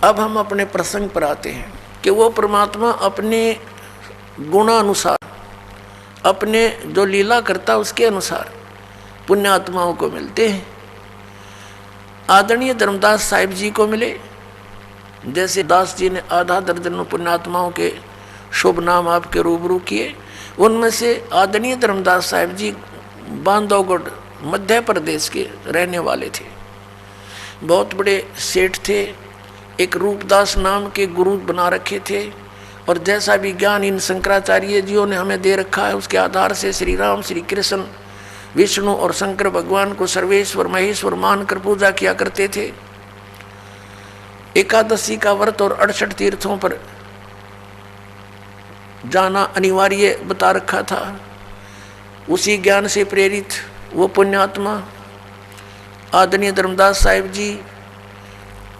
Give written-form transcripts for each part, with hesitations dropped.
अब हम अपने प्रसंग पर आते हैं कि वो परमात्मा अपने गुणानुसार, अपने जो लीला करता उसके अनुसार पुण्यात्माओं को मिलते हैं। आदरणीय धर्मदास साहिब जी को मिले, जैसे दास जी ने आधा दर्जन पुण्यात्माओं के शुभ नाम आपके रूबरू किए। उनमें से आदरणीय धर्मदास साहिब जी बांधवगढ़ मध्य प्रदेश के रहने वाले थे, बहुत बड़े सेठ थे, एक रूपदास नाम के गुरु बना रखे थे। और जैसा भी ज्ञान इन शंकराचार्य जियों ने हमें दे रखा है उसके आधार से श्री राम, श्री कृष्ण, विष्णु और शंकर भगवान को सर्वेश्वर महेश्वर मानकर पूजा किया करते थे। एकादशी का व्रत और 68 तीर्थों पर जाना अनिवार्य बता रखा था। उसी ज्ञान से प्रेरित वो पुण्यात्मा आदरणीय धर्मदास साहिब जी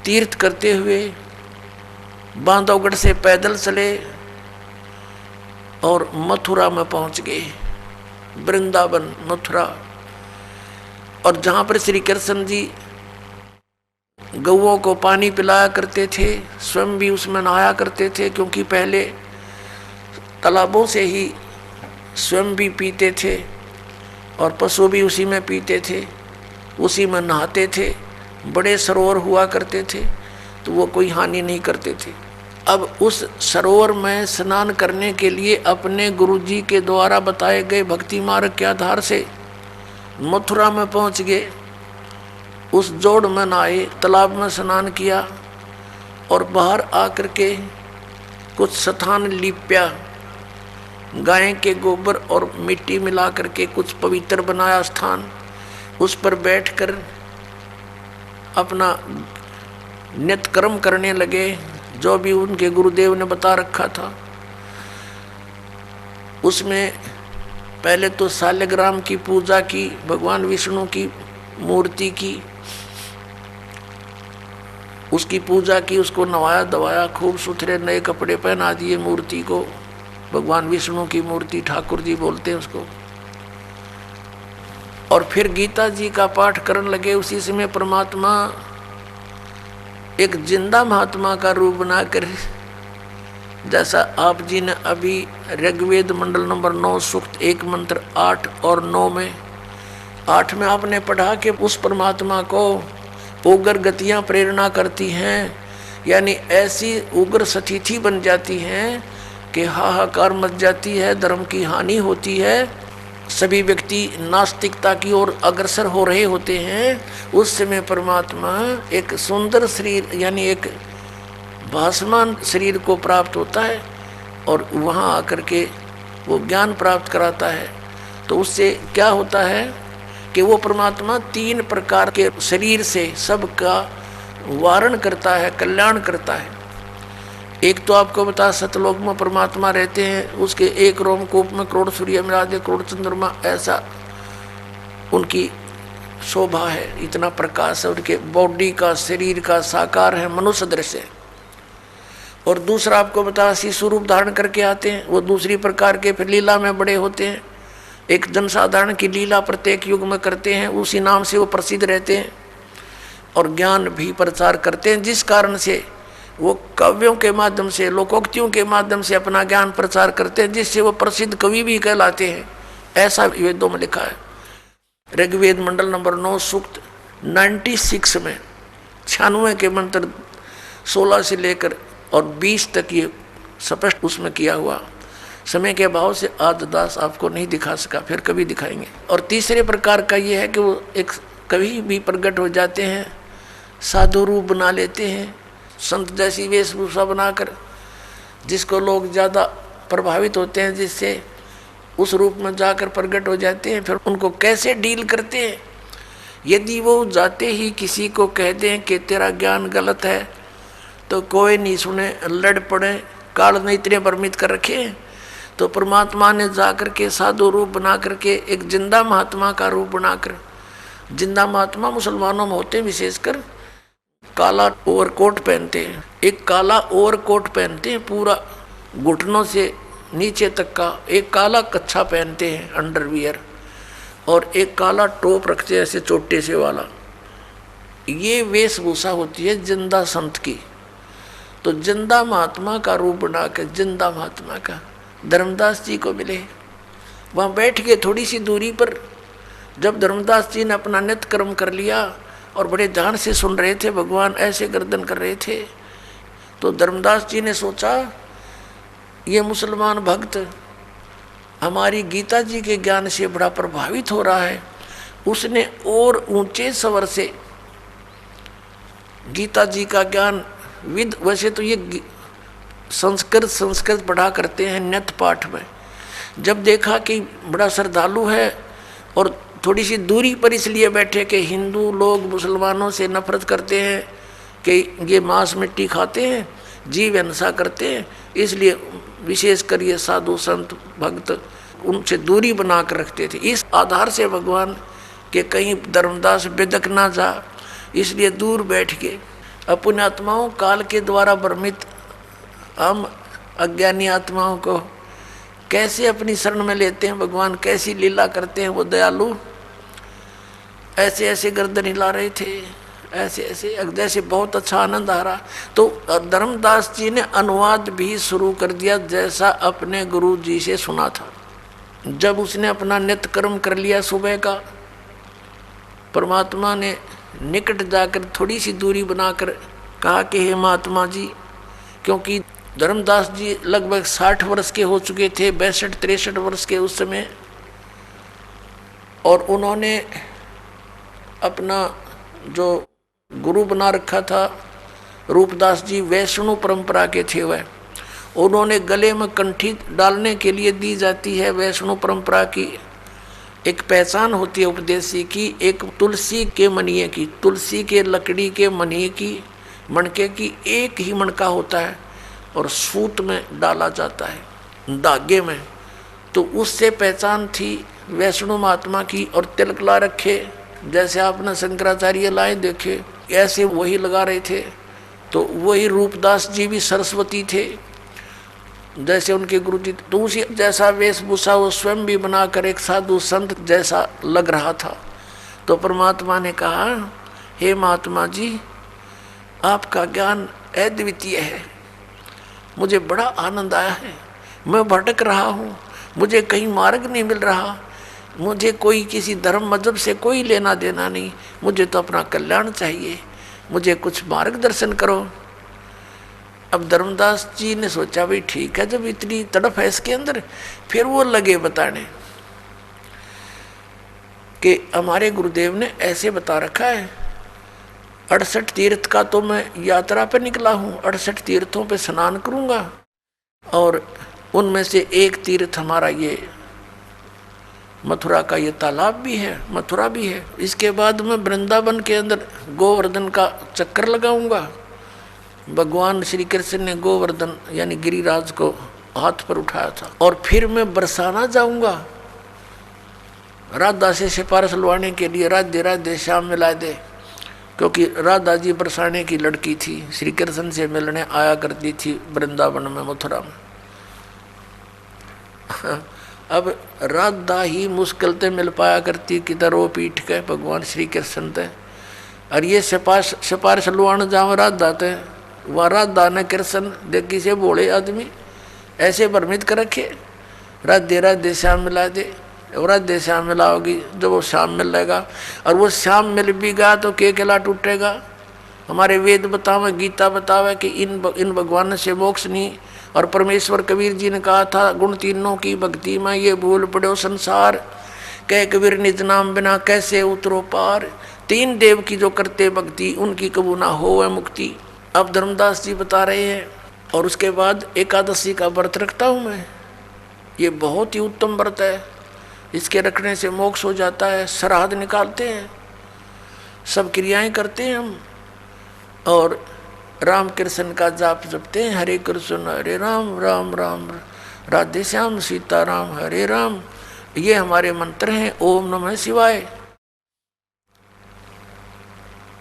तीर्थ करते हुए बांधवगढ़ से पैदल चले और मथुरा में पहुंच गए, वृंदावन मथुरा। और जहाँ पर श्री कृष्ण जी गौओं को पानी पिलाया करते थे, स्वयं भी उसमें नहाया करते थे, क्योंकि पहले तालाबों से ही स्वयं भी पीते थे और पशु भी उसी में पीते थे, उसी में नहाते थे। बड़े सरोवर हुआ करते थे तो वो कोई हानि नहीं करते थे। अब उस सरोवर में स्नान करने के लिए अपने गुरुजी के द्वारा बताए गए भक्ति मार्ग के आधार से मथुरा में पहुंच गए। उस जोड़ में नहाए, तालाब में स्नान किया और बाहर आकर के कुछ स्थान लिप्या, गाय के गोबर और मिट्टी मिला करके कुछ पवित्र बनाया स्थान। उस पर बैठकर अपना नित्य कर्म करने लगे, जो भी उनके गुरुदेव ने बता रखा था। उसमें पहले तो शालिग्राम की पूजा की, भगवान विष्णु की मूर्ति की, उसकी पूजा की, उसको नवाया दवाया, खूब सुथरे नए कपड़े पहना दिए मूर्ति को। भगवान विष्णु की मूर्ति ठाकुर जी बोलते हैं उसको। और फिर गीता जी का पाठ करने लगे। उसी समय परमात्मा एक जिंदा महात्मा का रूप बनाकर, जैसा आप जी ने अभी ऋग्वेद मंडल नंबर 9 सूक्त 1 मंत्र 8 और 9 में 8 में आपने पढ़ा कि उस परमात्मा को उग्र गतियां प्रेरणा करती हैं, यानी ऐसी उग्र स्थिति बन जाती हैं कि हाहाकार मच जाती है, धर्म की हानि होती है, सभी व्यक्ति नास्तिकता की ओर अग्रसर हो रहे होते हैं। उस समय परमात्मा एक सुंदर शरीर यानी एक भासमान शरीर को प्राप्त होता है और वहाँ आकर के वो ज्ञान प्राप्त कराता है। तो उससे क्या होता है कि वो परमात्मा 3 प्रकार के शरीर से सबका वारण करता है, कल्याण करता है। एक तो आपको बता, सतलोक में परमात्मा रहते हैं, उसके एक रोमकूप में करोड़ सूर्य मिला करोड़ चंद्रमा, ऐसा उनकी शोभा है, इतना प्रकाश है उनके बॉडी का, शरीर का, साकार है, मनुष्य दृश्य है। और दूसरा आपको बता, शिशु रूप धारण करके आते हैं, वो दूसरी प्रकार के फिर लीला में बड़े होते हैं। एक जनसाधारण की लीला प्रत्येक युग में करते हैं, उसी नाम से वो प्रसिद्ध रहते हैं और ज्ञान भी प्रचार करते हैं, जिस कारण से वो कवियों के माध्यम से, लोकोक्तियों के माध्यम से अपना ज्ञान प्रचार करते हैं, जिससे वो प्रसिद्ध कवि भी कहलाते हैं। ऐसा वेदों में लिखा है। ऋग्वेद मंडल नंबर 9 सूक्त 96 में 96 के मंत्र 16 से लेकर और 20 तक ये स्पष्ट उसमें किया हुआ। समय के अभाव से आज दास आपको नहीं दिखा सका, फिर कभी दिखाएंगे। और तीसरे प्रकार का ये है कि वो एक कभी भी प्रकट हो जाते हैं, साधु रूप बना लेते हैं, संत जैसी वेशभूषा बनाकर, जिसको लोग ज़्यादा प्रभावित होते हैं, जिससे उस रूप में जाकर प्रकट हो जाते हैं। फिर उनको कैसे डील करते हैं? यदि वो जाते ही किसी को कह दें कि तेरा ज्ञान गलत है तो कोई नहीं सुने, लड़ पड़े, काल ने इतने भ्रमित कर रखे हैं। तो परमात्मा ने जाकर के साधु रूप बना करके एक जिंदा महात्मा का रूप बनाकर, जिंदा महात्मा मुसलमानों में होते हैं, विशेषकर काला ओवरकोट पहनते हैं, एक काला ओवरकोट पहनते हैं पूरा घुटनों से नीचे तक का, एक काला कच्छा पहनते हैं अंडरवियर, और एक काला टोप रखते हैं ऐसे चोटे से वाला। ये वेशभूषा होती है जिंदा संत की। तो जिंदा महात्मा का रूप बना के जिंदा महात्मा का धर्मदास जी को मिले। वहाँ बैठ के थोड़ी सी दूरी पर जब धर्मदास जी ने अपना नित्य कर्म कर लिया और बड़े ध्यान से सुन रहे थे, भगवान ऐसे गर्दन कर रहे थे, तो धर्मदास जी ने सोचा ये मुसलमान भक्त हमारी गीता जी के ज्ञान से बड़ा प्रभावित हो रहा है। उसने और ऊंचे स्वर से गीता जी का ज्ञान विद, वैसे तो ये संस्कृत पढ़ा करते हैं नित्य पाठ में, जब देखा कि बड़ा श्रद्धालु है और थोड़ी सी दूरी पर इसलिए बैठे कि हिंदू लोग मुसलमानों से नफरत करते हैं कि ये मांस मिट्टी खाते हैं, जीव हिंसा करते हैं, इसलिए विशेषकर ये साधु संत भक्त उनसे दूरी बना कर रखते थे। इस आधार से भगवान के कहीं धर्मदास बिदक ना जा, इसलिए दूर बैठ के अपने आत्माओं काल के द्वारा भ्रमित हम अज्ञानी आत्माओं को कैसे अपनी शरण में लेते हैं, भगवान कैसी लीला करते हैं वो दयालु। ऐसे ऐसे गर्दन हिला रहे थे, ऐसे ऐसे जैसे बहुत अच्छा आनंद आ रहा। तो धर्मदास जी ने अनुवाद भी शुरू कर दिया जैसा अपने गुरु जी से सुना था। जब उसने अपना नित्य कर्म कर लिया सुबह का, परमात्मा ने निकट जाकर थोड़ी सी दूरी बनाकर कहा कि हे महात्मा जी, क्योंकि धर्मदास जी लगभग 60 वर्ष के हो चुके थे, 62-63 वर्ष के उस समय, और उन्होंने अपना जो गुरु बना रखा था रूपदास जी वैष्णव परंपरा के थे। वह उन्होंने गले में कंठी डालने के लिए दी जाती है वैष्णव परंपरा की एक पहचान होती है उपदेशी की, एक तुलसी के मनिए की, तुलसी के लकड़ी के मनिए की, मणके की एक ही मणका होता है और सूत में डाला जाता है धागे में। तो उससे पहचान थी वैष्णव महात्मा की। और तिलक ला रखे, जैसे आपने शंकराचार्य लाए देखे ऐसे वही लगा रहे थे। तो वही रूपदास जी भी सरस्वती थे जैसे उनके गुरु जी, तो उसी जैसा वेशभूषा वो स्वयं भी बनाकर एक साधु संत जैसा लग रहा था। तो परमात्मा ने कहा, हे महात्मा जी, आपका ज्ञान अद्वितीय है, मुझे बड़ा आनंद आया है। मैं भटक रहा हूँ, मुझे कहीं मार्ग नहीं मिल रहा, मुझे कोई किसी धर्म मजहब से कोई लेना देना नहीं, मुझे तो अपना कल्याण चाहिए, मुझे कुछ मार्गदर्शन करो। अब धर्मदास जी ने सोचा भाई ठीक है, जब इतनी तड़प है इसके अंदर, फिर वो लगे बताने कि हमारे गुरुदेव ने ऐसे बता रखा है, 68 तीर्थ का तो मैं यात्रा पे निकला हूँ, 68 तीर्थों पे स्नान करूँगा और उनमें से एक तीर्थ हमारा ये मथुरा का ये तालाब भी है, मथुरा भी है। इसके बाद मैं वृंदावन के अंदर गोवर्धन का चक्कर लगाऊंगा। भगवान श्री कृष्ण ने गोवर्धन यानी गिरिराज को हाथ पर उठाया था। और फिर मैं बरसाना जाऊंगा, राधा से सिफारिश लवाने के लिए, राधे राधे श्याम मिला दे, क्योंकि राधा जी बरसाने की लड़की थी, श्री कृष्ण से मिलने आया करती थी वृंदावन में, मथुरा में। अब राधा ही मुश्किल से मिल पाया करती किधर रो पीठ के भगवान श्री कृष्ण थे, और ये सिफारिश लवाने जाओ राधा थे, वह राधा ने कृष्ण देखी से बोले आदमी ऐसे भ्रमित कर रखे, राधे राधे श्याम मिला दे, और राधे श्याम मिलाओगी जब वो श्याम मिलेगा, और वो श्याम मिल भी गया तो के किला टूटेगा। हमारे वेद बतावे, गीता बतावे कि इन भगवान से मोक्ष नहीं। और परमेश्वर कबीर जी ने कहा था, गुण तीनों की भक्ति में ये भूल पड़ो संसार, कह कबीर निज नाम बिना कैसे उतरो पार। 3 देव की जो करते भक्ति, उनकी कबू ना हो वह मुक्ति। अब धर्मदास जी बता रहे हैं। और उसके बाद एकादशी का व्रत रखता हूँ मैं, ये बहुत ही उत्तम व्रत है, इसके रखने से मोक्ष हो जाता है। श्राद्ध निकालते हैं, सब क्रियाएं करते हैं हम, और राम कृष्ण का जाप जपते हैं, हरे कृष्ण हरे राम राम राम राधे श्याम सीता राम हरे राम। ये हमारे मंत्र हैं, ओम नमः शिवाय।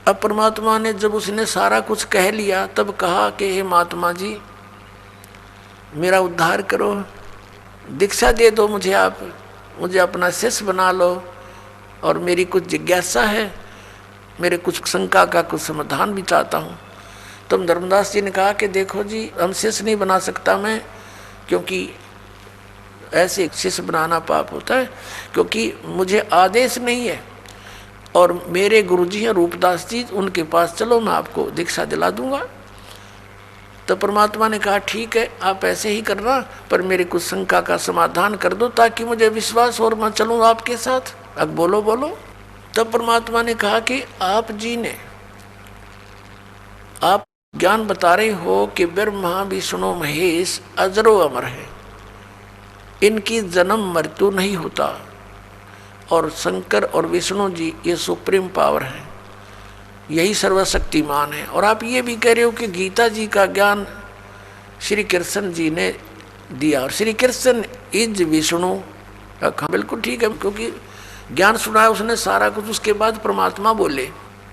अब परमात्मा ने जब उसने सारा कुछ कह लिया, तब कहा कि हे महात्मा जी, मेरा उद्धार करो, दीक्षा दे दो मुझे, आप मुझे अपना शिष्य बना लो, और मेरी कुछ जिज्ञासा है, मेरे कुछ शंका का कुछ समाधान भी चाहता हूँ। तब धर्मदास जी ने कहा कि देखो जी, हम शिष्य नहीं बना सकता मैं, क्योंकि ऐसे शिष्य बनाना पाप होता है, क्योंकि मुझे आदेश नहीं है। और मेरे गुरुजी हैं रूपदास जी, उनके पास चलो, मैं आपको दीक्षा दिला दूंगा। तो परमात्मा ने कहा ठीक है, आप ऐसे ही करना, पर मेरे कुछ शंका का समाधान कर दो ताकि मुझे विश्वास और मैं चलूँ आपके साथ। अब बोलो बोलो। तब परमात्मा ने कहा कि आप जी ने, आप ज्ञान बता रहे हो कि ब्रह्मा विष्णु महेश अजरो अमर है, इनकी जन्म मृत्यु नहीं होता, और शंकर और विष्णु जी ये सुप्रीम पावर है, यही सर्वशक्तिमान है। और आप ये भी कह रहे हो कि गीता जी का ज्ञान श्री कृष्ण जी ने दिया, और श्री कृष्ण इज विष्णु। हाँ बिल्कुल ठीक है, क्योंकि ज्ञान सुनाया उसने सारा कुछ, उसके बाद परमात्मा बोले,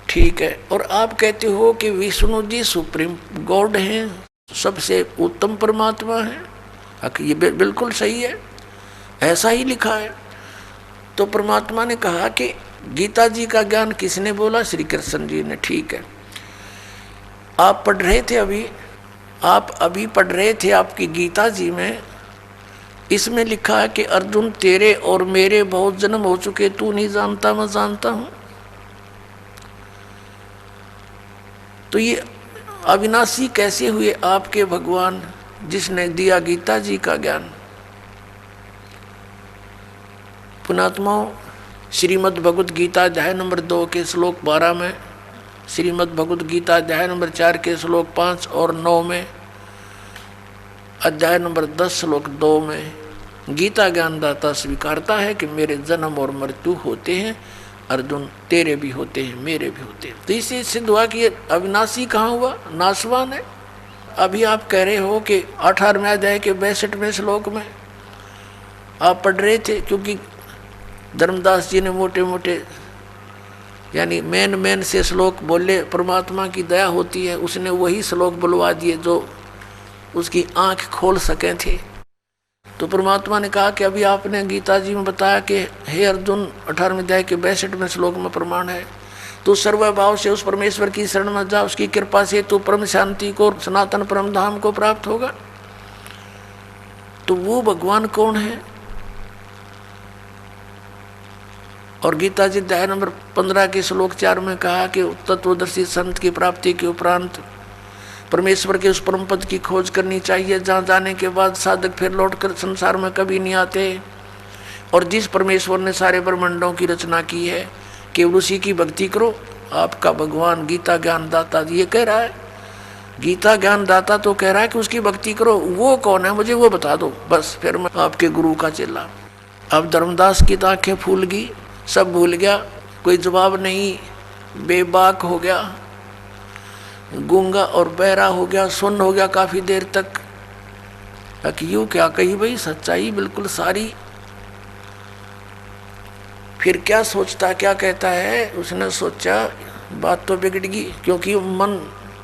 ठीक है। और आप कहते हो कि विष्णु जी सुप्रीम गॉड हैं, सबसे उत्तम परमात्मा है। ये बिल्कुल सही है, ऐसा ही लिखा है। तो परमात्मा ने कहा कि गीता जी का ज्ञान किसने बोला? श्री कृष्ण जी ने। ठीक है, आप पढ़ रहे थे अभी, आप अभी पढ़ रहे थे आपकी गीता जी में, इसमें लिखा है कि अर्जुन तेरे और मेरे बहुत जन्म हो चुके, तू नहीं जानता मैं जानता हूं। तो ये अविनाशी कैसे हुए आपके भगवान जिसने दिया गीता जी का ज्ञान? पुणात्माओं, श्रीमद् भगवद गीता अध्याय नंबर 2 के श्लोक 12 में, श्रीमद् भगवद गीता अध्याय नंबर 4 के श्लोक 5 और 9 में, अध्याय नंबर 10 श्लोक 2 में गीता ज्ञानदाता स्वीकारता है कि मेरे जन्म और मृत्यु होते हैं, अर्जुन तेरे भी होते हैं, मेरे भी होते हैं। तो इससे सिद्ध हुआ कि ये अविनाशी कहाँ हुआ? नाशवान है। अभी आप कह रहे हो कि 18वें अध्याय के 62वें श्लोक में आप पढ़ रहे थे, क्योंकि धर्मदास जी ने मोटे मोटे यानी मेन से श्लोक बोले, परमात्मा की दया होती है, उसने वही श्लोक बुलवा दिए जो उसकी आंख खोल सके थे। तो परमात्मा ने कहा कि अभी आपने गीता जी में बताया कि हे अर्जुन, 18वें अध्याय के 62वें श्लोक में प्रमाण है, तो सर्वभाव से उस परमेश्वर की शरण में जा, उसकी कृपा से तो परम शांति को, सनातन परम धाम को प्राप्त होगा। तो वो भगवान कौन है? और गीता जी अध्याय नंबर 15 के श्लोक 4 में कहा कि तत्वदर्शी संत की प्राप्ति के उपरांत परमेश्वर के उस परम पद की खोज करनी चाहिए, जहाँ जाने के बाद साधक फिर लौटकर संसार में कभी नहीं आते। और जिस परमेश्वर ने सारे ब्रह्मांडों की रचना की है, केवल उसी की भक्ति करो। आपका भगवान गीता ज्ञानदाता ये कह रहा है, गीता ज्ञानदाता तो कह रहा है कि उसकी भक्ति करो। वो कौन है मुझे वो बता दो, बस फिर मैं आपके गुरु का चेला। अब धर्मदास की आंखें फूल गई, सब भूल गया, कोई जवाब नहीं, बेबाक हो गया, गूंगा और बहरा हो गया, सुन्न हो गया काफी देर तक। यूं क्या कही भाई, सच्चाई बिल्कुल सारी। फिर क्या सोचता, क्या कहता है? उसने सोचा बात तो बिगड़ गई, क्योंकि मन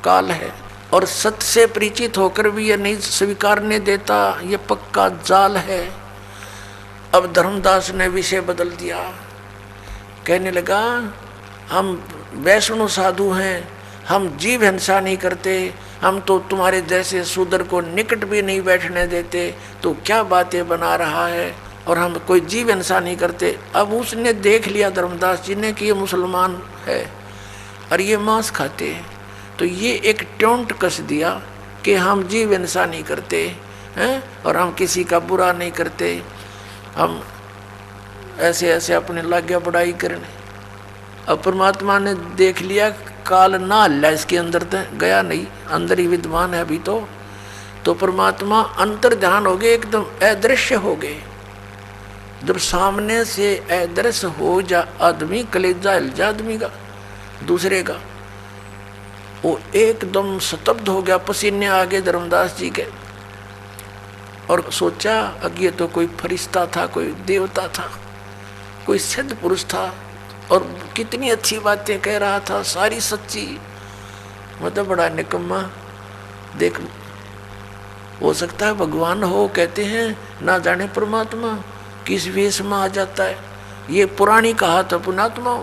काल है और सत्य से परिचित होकर भी ये नहीं स्वीकारने देता, ये पक्का जाल है। अब धर्मदास ने विषय बदल दिया, कहने लगा हम वैष्णव साधु हैं, हम जीव हिंसा नहीं करते, हम तो तुम्हारे जैसे शूद्र को निकट भी नहीं बैठने देते, तो क्या बातें बना रहा है, और हम कोई जीव हिंसा नहीं करते। अब उसने देख लिया धर्मदास जी ने कि ये मुसलमान है और ये मांस खाते हैं, तो ये एक ट्योंट कस दिया कि हम जीव हिंसा नहीं करते हैं और हम किसी का बुरा नहीं करते, हम ऐसे ऐसे अपने लाग्या बढ़ाई करने। अब परमात्मा ने देख लिया काल ना हल्ला इसके अंदर गया नहीं, अंदर ही विद्वान है अभी तो परमात्मा अंतर ध्यान हो गए, एकदम अदृश्य हो गए। जब सामने से अदृश्य हो जा आदमी, कलेजा हिल जा आदमी का दूसरे का, वो एकदम स्तब्ध हो गया, पसीने आ गए धर्मदास जी के। और सोचा अब ये तो कोई फरिश्ता था, कोई देवता था, कोई सिद्ध पुरुष था, और कितनी अच्छी बातें कह रहा था, सारी सच्ची। मतलब बड़ा निकम्मा। देख, हो सकता है भगवान हो, कहते हैं ना जाने परमात्मा किस वेश में आ जाता है। ये पुरानी कहा था पुणात्मा,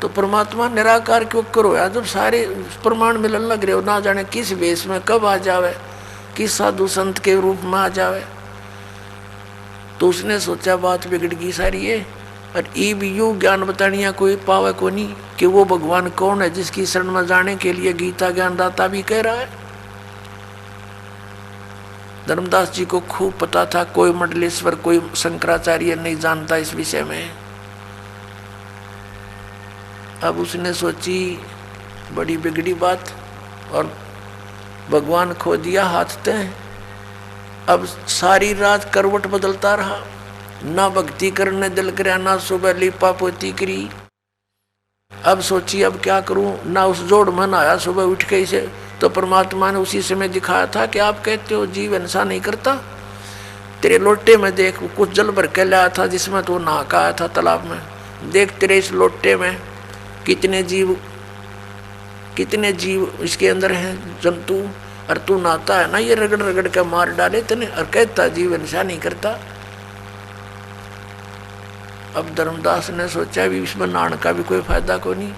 तो परमात्मा निराकार क्यों करो यार, जब सारे प्रमाण मिलन लग रहे हो, ना जाने किस वेश में कब आ जावे, किस साधु संत के रूप में आ जावे। तो उसने सोचा बात बिगड़ गई सारी ये, और ये भी यू ज्ञान बतानिया कोई पावे को नहीं कि वो भगवान कौन है जिसकी शरण में जाने के लिए गीता ज्ञानदाता भी कह रहा है। धर्मदास जी को खूब पता था, कोई मंडलेश्वर कोई शंकराचार्य नहीं जानता इस विषय में। अब उसने सोची बड़ी बिगड़ी बात, और भगवान खो दिया हाथ ते। अब सारी रात करवट बदलता रहा, ना भक्ति करने दिल कर, ना सुबह लिपा पोती करी। अब सोची अब क्या करूं, ना उस जोड़ में आया सुबह उठ के इसे। तो परमात्मा ने उसी समय दिखाया था कि आप कहते हो जीव ऐसा नहीं करता, तेरे लोटे में देख कुछ जल भर के लाया था जिसमें तो नहा का आया था तालाब में, देख तेरे इस लोटे में कितने जीव इसके अंदर हैं जंतु, और तू नहाता है ना, ये रगड़ रगड़ के मार डाले तने, और कहता जीव ऐसा नहीं करता। अब धर्मदास ने सोचा भी इसमें नहाने का भी कोई फायदा को नहीं,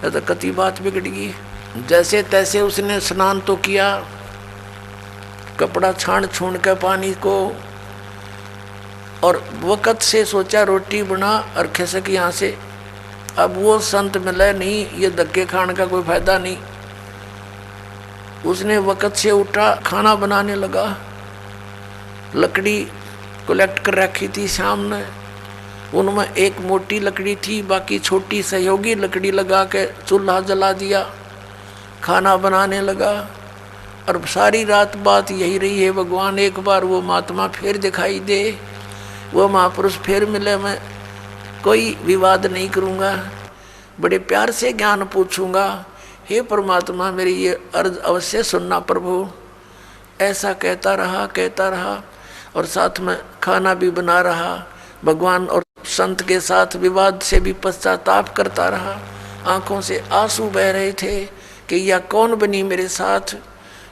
तो कति बात बिगड़ गई। जैसे तैसे उसने स्नान तो किया, कपड़ा छान छून के पानी को, और वक़्त से सोचा रोटी बना और खिसक यहाँ से। अब वो संत मिले नहीं, ये धक्के खाने का कोई फायदा नहीं। उसने वक़्त से उठा, खाना बनाने लगा। लकड़ी कलेक्ट कर रखी थी सामने, उनमें एक मोटी लकड़ी थी, बाकी छोटी सहयोगी लकड़ी लगा के चूल्हा जला दिया, खाना बनाने लगा। और सारी रात बात यही रही है, भगवान एक बार वो महात्मा फिर दिखाई दे, वो महापुरुष फिर मिले, मैं कोई विवाद नहीं करूँगा, बड़े प्यार से ज्ञान पूछूंगा, हे परमात्मा मेरी ये अर्ज अवश्य सुनना प्रभु। ऐसा कहता रहा और साथ में खाना भी बना रहा। भगवान और संत के साथ विवाद से भी पश्चाताप करता रहा। आंखों से आंसू बह रहे थे कि यह कौन बनी मेरे साथ,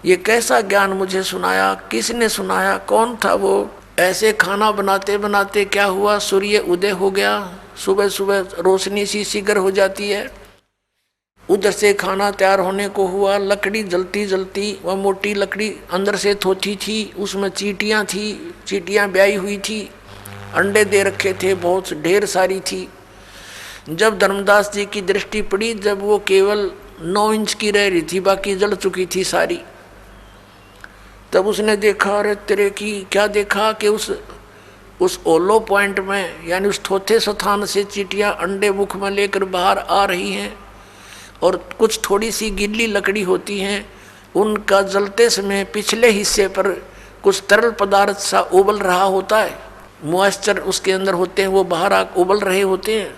ये कैसा ज्ञान मुझे सुनाया, किसने सुनाया, कौन था वो। ऐसे खाना बनाते बनाते क्या हुआ, सूर्य उदय हो गया, सुबह सुबह रोशनी सी शीघ्र हो जाती है। उधर से खाना तैयार होने को हुआ, लकड़ी जलती जलती, वह मोटी लकड़ी अंदर से थोथी थी, उसमें चींटियाँ थी, चींटियाँ ब्याई हुई थी, अंडे दे रखे थे, बहुत ढेर सारी थी। जब धर्मदास जी की दृष्टि पड़ी, जब वो केवल 9 इंच की रह रही थी, बाकी जल चुकी थी सारी, तब उसने देखा, अरे तेरे की क्या देखा कि उस ओलो पॉइंट में, यानी उस थोथे स्थान से चींटियाँ अंडे मुख में लेकर बाहर आ रही हैं, और कुछ थोड़ी सी गीली लकड़ी होती हैं, उनका जलते समय पिछले हिस्से पर कुछ तरल पदार्थ सा उबल रहा होता है, मॉइस्चर उसके अंदर होते हैं, वो बाहर उबल रहे होते हैं,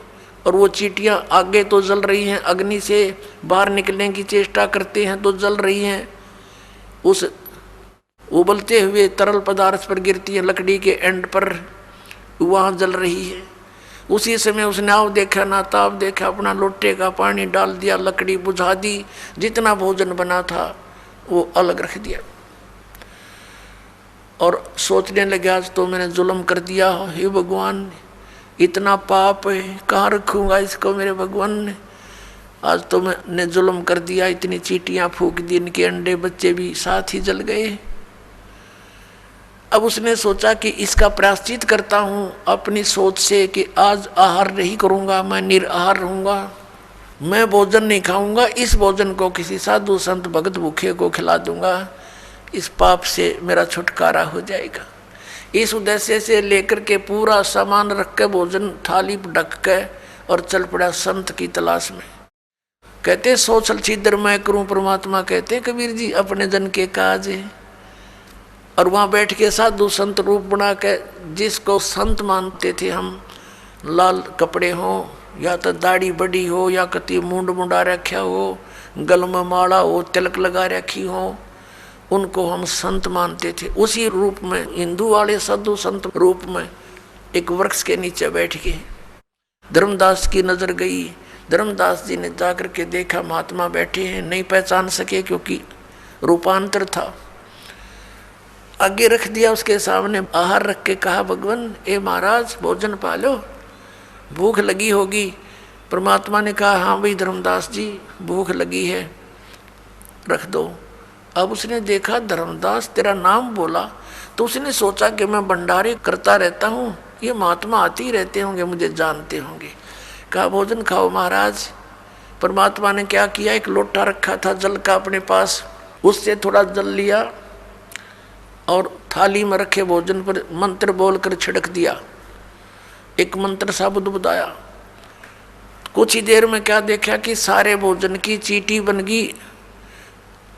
और वो चींटियाँ आगे तो जल रही हैं, अग्नि से बाहर निकलने की चेष्टा करते हैं तो जल रही हैं, उस उबलते हुए तरल पदार्थ पर गिरती है, लकड़ी के एंड पर वहाँ जल रही है। उसी समय उसने आव देखा ना ताव देखा, अपना लोटे का पानी डाल दिया, लकड़ी बुझा दी, जितना भोजन बना था वो अलग रख दिया, और सोचने लगे आज तो मैंने जुल्म कर दिया, हे भगवान इतना पाप है, कहाँ रखूँगा इसको मेरे भगवान ने, आज तो मैंने जुल्म कर दिया, इतनी चींटियाँ फूंक दी, इनके अंडे बच्चे भी साथ ही जल गए। अब उसने सोचा कि इसका प्रायश्चित करता हूँ अपनी सोच से कि आज आहार नहीं करूँगा, मैं निराहार रहूँगा, मैं भोजन नहीं खाऊँगा, इस भोजन को किसी साधु संत भगत भूखे को खिला दूँगा, इस पाप से मेरा छुटकारा हो जाएगा। इस उद्देश्य से लेकर के पूरा सामान रख के, भोजन थाली ढक के, और चल पड़ा संत की तलाश में। कहते सोचल छिद्र मैं करूँ, परमात्मा कहते कबीर जी अपने जन के काज है। और वहाँ बैठ के साधु संत रूप बना के, जिसको संत मानते थे हम, लाल कपड़े हो या तो दाढ़ी बड़ी हो या कति मुंड मुंडा रखा हो, गल में माला हो, तिलक लगा रखी हो, उनको हम संत मानते थे। उसी रूप में हिंदू वाले साधु संत रूप में एक वृक्ष के नीचे बैठ के धर्मदास की नज़र गई। धर्मदास जी ने जाकर के देखा महात्मा बैठे हैं, नहीं पहचान सके क्योंकि रूपांतर था। आगे रख दिया उसके सामने, आहार रख के कहा भगवान ए महाराज भोजन पालो, भूख लगी होगी, परमात्मा ने कहा हाँ भाई धर्मदास जी भूख लगी है, रख दो। अब उसने देखा धर्मदास तेरा नाम बोला, तो उसने सोचा कि मैं भंडारे करता रहता हूँ, ये महात्मा आते ही रहते होंगे, मुझे जानते होंगे। कहा भोजन खाओ महाराज। परमात्मा ने क्या किया, एक लोटा रखा था जल का अपने पास, उससे थोड़ा जल लिया और थाली में रखे भोजन पर मंत्र बोलकर छिड़क दिया। एक मंत्र सा बुदबुदाया। कुछ ही देर में क्या देखा कि सारे भोजन की चींटी बन गई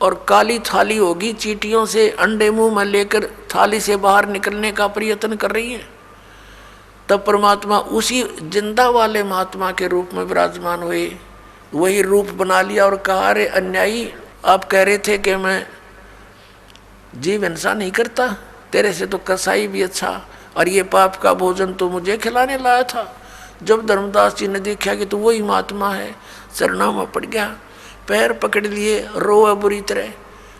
और काली थाली होगी। चींटियों से अंडे मुंह में लेकर थाली से बाहर निकलने का प्रयत्न कर रही है। तब परमात्मा उसी जिंदा वाले महात्मा के रूप में विराजमान हुए, वही रूप बना लिया और कहा अरे अन्यायी, आप कह रहे थे कि मैं जीव हिंसा नहीं करता, तेरे से तो कसाई भी अच्छा, और ये पाप का भोजन तो मुझे खिलाने लाया था। जब धर्मदास जी ने देखा कि तो वही महात्मा है, चरणों में पड़ गया, पैर पकड़ लिए, रोए बुरी तरह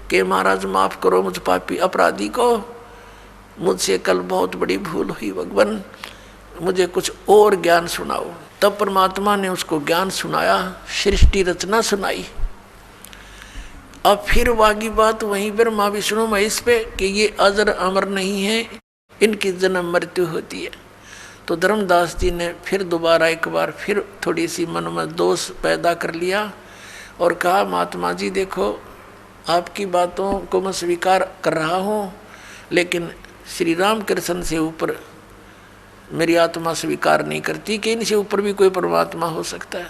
कि महाराज माफ करो मुझ पापी अपराधी को, मुझसे कल बहुत बड़ी भूल हुई, भगवान मुझे कुछ और ज्ञान सुनाओ। तब परमात्मा ने उसको ज्ञान सुनाया, सृष्टि रचना सुनाई। अब फिर वागी बात वहीं पर माँ विष्णु महेश पे कि ये अजर अमर नहीं है, इनकी जन्म मृत्यु होती है। तो धर्मदास जी ने फिर दोबारा एक बार फिर थोड़ी सी मन में दोष पैदा कर लिया और कहा महात्मा जी देखो, आपकी बातों को मैं स्वीकार कर रहा हूँ, लेकिन श्री राम कृष्ण से ऊपर मेरी आत्मा स्वीकार नहीं करती कि इनसे ऊपर भी कोई परमात्मा हो सकता है।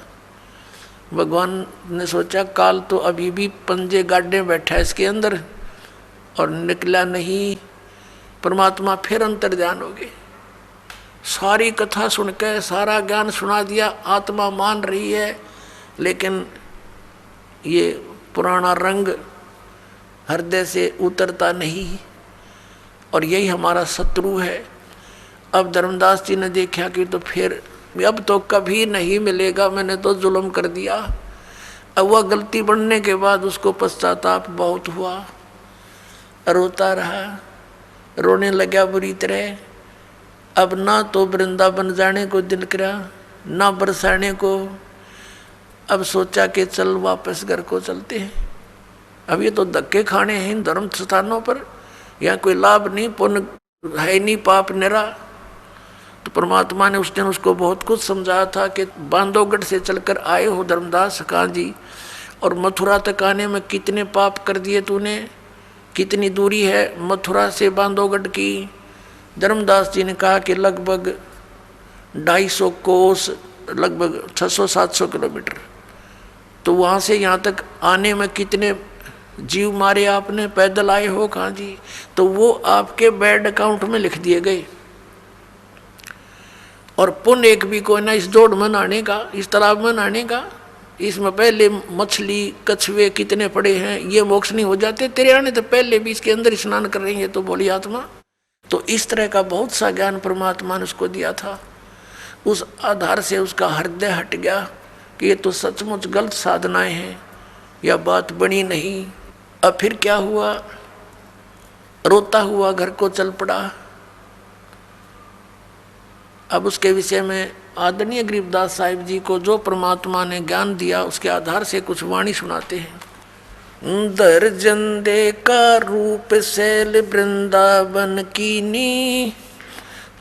भगवान ने सोचा काल तो अभी भी पंजे गाड़े बैठा है इसके अंदर और निकला नहीं। परमात्मा फिर अंतर्ध्यान हो गए, सारी कथा सुनकर सारा ज्ञान सुना दिया, आत्मा मान रही है, लेकिन ये पुराना रंग हृदय से उतरता नहीं और यही हमारा शत्रु है। अब धर्मदास जी ने देखा कि तो फिर अब तो कभी नहीं मिलेगा, मैंने तो जुल्म कर दिया। अब वह गलती बढ़ने के बाद उसको पश्चाताप बहुत हुआ, रोता रहा, रोने लगा बुरी तरह। अब ना तो वृंदावन जाने को दिल करा, ना बरसाने को। अब सोचा कि चल वापस घर को चलते हैं, अब ये तो धक्के खाने हैं इन धर्म स्थानों पर, यहाँ कोई लाभ नहीं, पुण्य है नहीं, पाप निरा। तो परमात्मा ने उस दिन उसको बहुत कुछ समझाया था कि बांधवगढ़ से चलकर आए हो धर्मदास कहाँ जी, और मथुरा तक आने में कितने पाप कर दिए तूने, कितनी दूरी है मथुरा से बांधवगढ़ की। धर्मदास जी ने कहा कि लगभग 250 कोस, लगभग 600-700 किलोमीटर। तो वहाँ से यहाँ तक आने में कितने जीव मारे आपने, पैदल आए हो कहाँ जी, तो वो आपके बैड अकाउंट में लिख दिए गए। और पुण्य एक भी कोई ना इस दौड़ में नहाने का, इस तालाब में नहाने का, इसमें पहले मछली कछुए कितने पड़े हैं, ये मोक्ष नहीं हो जाते तेरे आने तो पहले भी इसके अंदर स्नान कर रही है तो बोली आत्मा। तो इस तरह का बहुत सा ज्ञान परमात्मा ने उसको दिया था। उस आधार से उसका हृदय हट गया कि ये तो सचमुच गलत साधनाएं हैं, यह बात बनी नहीं। अब फिर क्या हुआ, रोता हुआ घर को चल पड़ा। अब उसके विषय में आदरणीय गरीबदास साहिब जी को जो परमात्मा ने ज्ञान दिया उसके आधार से कुछ वाणी सुनाते हैं। दर्जन दे का रूप शैल वृंदावन कीनी,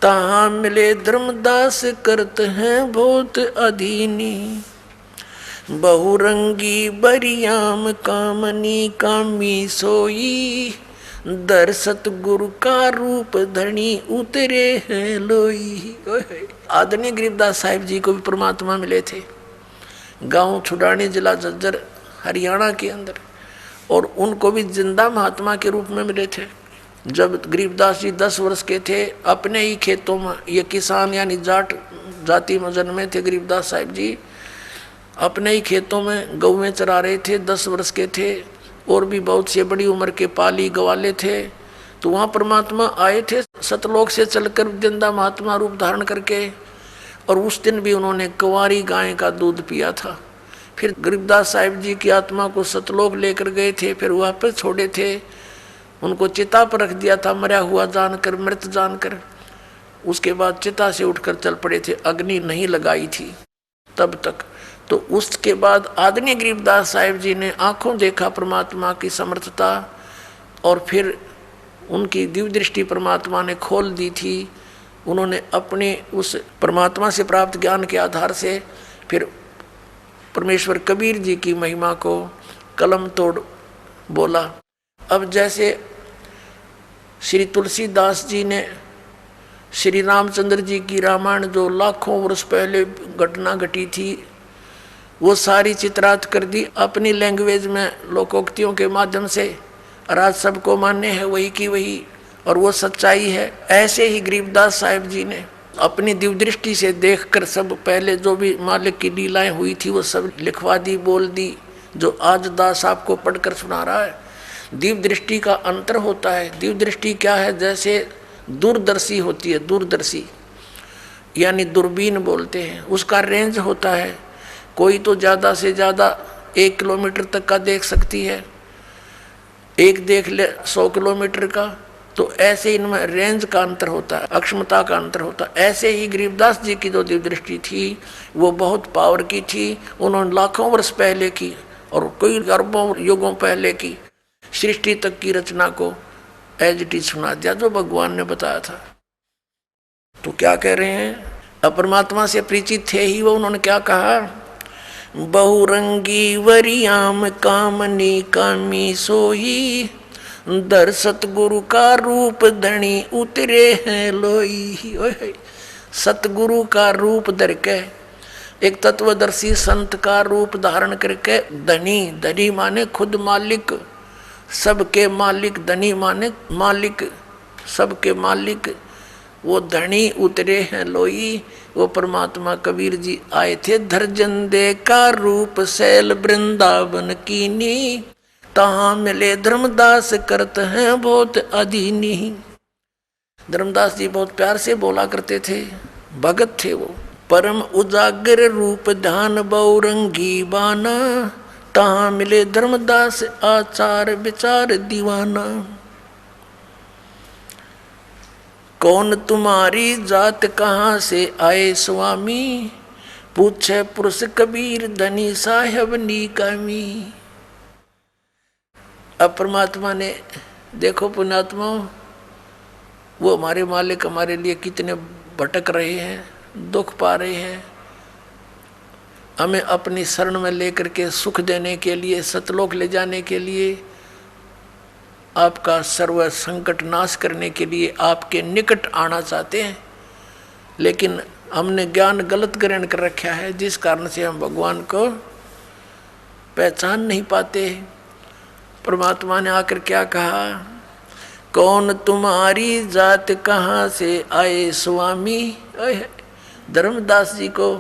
तहाँ मिले धर्मदास करत हैं बहुत अधीनी। बहुरंगी बरियाम कामनी कामी सोई, दर सतगुरु का रूप धनी उतरे हैं लोई। आदरणीय गरीबदास साहिब जी को भी परमात्मा मिले थे, गांव छुड़ानी जिला झज्जर हरियाणा के अंदर, और उनको भी जिंदा महात्मा के रूप में मिले थे। जब गरीबदास जी 10 वर्ष के थे, अपने ही खेतों में, ये किसान यानी जाट जाति में जन्मे थे गरीबदास साहिब जी, अपने ही खेतों में गौवें चरा रहे थे, 10 वर्ष के थे, और भी बहुत से बड़ी उम्र के पाली गवाले थे। तो वहाँ परमात्मा आए थे सतलोक से चलकर जिंदा महात्मा रूप धारण करके, और उस दिन भी उन्होंने कुंवारी गाय का दूध पिया था। फिर गरीबदास साहिब जी की आत्मा को सतलोक लेकर गए थे, फिर वापस छोड़े थे, उनको चिता पर रख दिया था मरा हुआ जानकर, मृत जानकर। उसके बाद चिता से उठकर चल पड़े थे, अग्नि नहीं लगाई थी तब तक। तो उसके बाद आदरणीय गरीबदास साहिब जी ने आंखों देखा परमात्मा की समर्थता, और फिर उनकी दिव्य दृष्टि परमात्मा ने खोल दी थी। उन्होंने अपने उस परमात्मा से प्राप्त ज्ञान के आधार से फिर परमेश्वर कबीर जी की महिमा को कलम तोड़ बोला। अब जैसे श्री तुलसीदास जी ने श्री रामचंद्र जी की रामायण जो लाखों वर्ष पहले घटना घटी थी वो सारी चित्रात कर दी अपनी लैंग्वेज में लोकोक्तियों के माध्यम से, और आज सबको मान्य है वही की वही, और वो सच्चाई है। ऐसे ही गरीबदास साहिब जी ने अपनी दिव्य दृष्टि से देखकर सब पहले जो भी मालिक की लीलाएं हुई थी वो सब लिखवा दी, बोल दी, जो आज दास आपको पढ़कर सुना रहा है। दिव्य दृष्टि का अंतर होता है। दिव्य दृष्टि क्या है? जैसे दूरदर्शी होती है, दूरदर्शी यानी दूरबीन बोलते हैं, उसका रेंज होता है। कोई तो ज़्यादा से ज़्यादा 1 किलोमीटर तक का देख सकती है, एक देख ले 100 किलोमीटर का। तो ऐसे इनमें रेंज का अंतर होता है, अक्षमता का अंतर होता है। ऐसे ही गरीबदास जी की जो दिव्य दृष्टि थी वो बहुत पावर की थी। उन्होंने लाखों वर्ष पहले की और कोई अरबों युगों पहले की सृष्टि तक की रचना को एज इट इज सुना दिया जो भगवान ने बताया था। तो क्या कह रहे हैं? अब परमात्मा से परिचित थे ही वो, उन्होंने क्या कहा? बहुरंगी वरियाम कामनी कामी सोही, दर सतगुरु का रूप धनी उतरे हैं लोई। सतगुरु का रूप धर के, एक तत्वदर्शी संत का रूप धारण करके, धनी, धनी माने खुद मालिक, सबके मालिक, धनी माने मालिक, सबके मालिक, वो धनी उतरे हैं लोई। वो परमात्मा कबीर जी आए थे धरजन दे का रूप शैल वृंदावन कीनी, तहाँ मिले धर्मदास करत हैं बहुत अधीनी। धर्मदास जी बहुत प्यार से बोला करते थे, भगत थे वो। परम उजागर रूप ध्यान बहुरंगी बाना, तहाँ मिले धर्मदास आचार विचार दीवाना। कौन तुम्हारी जात कहाँ से आए स्वामी, पूछे पुरुष कबीर धनी साहब नीकामी। अब परमात्मा ने देखो पुण्यात्मा, वो हमारे मालिक हमारे लिए कितने भटक रहे हैं, दुख पा रहे हैं। हमें अपनी शरण में लेकर के सुख देने के लिए, सतलोक ले जाने के लिए, आपका सर्व संकट नाश करने के लिए आपके निकट आना चाहते हैं, लेकिन हमने ज्ञान गलत ग्रहण कर रखा है, जिस कारण से हम भगवान को पहचान नहीं पाते। परमात्मा ने आकर क्या कहा? कौन तुम्हारी जात कहाँ से आए स्वामी। धर्मदास जी को,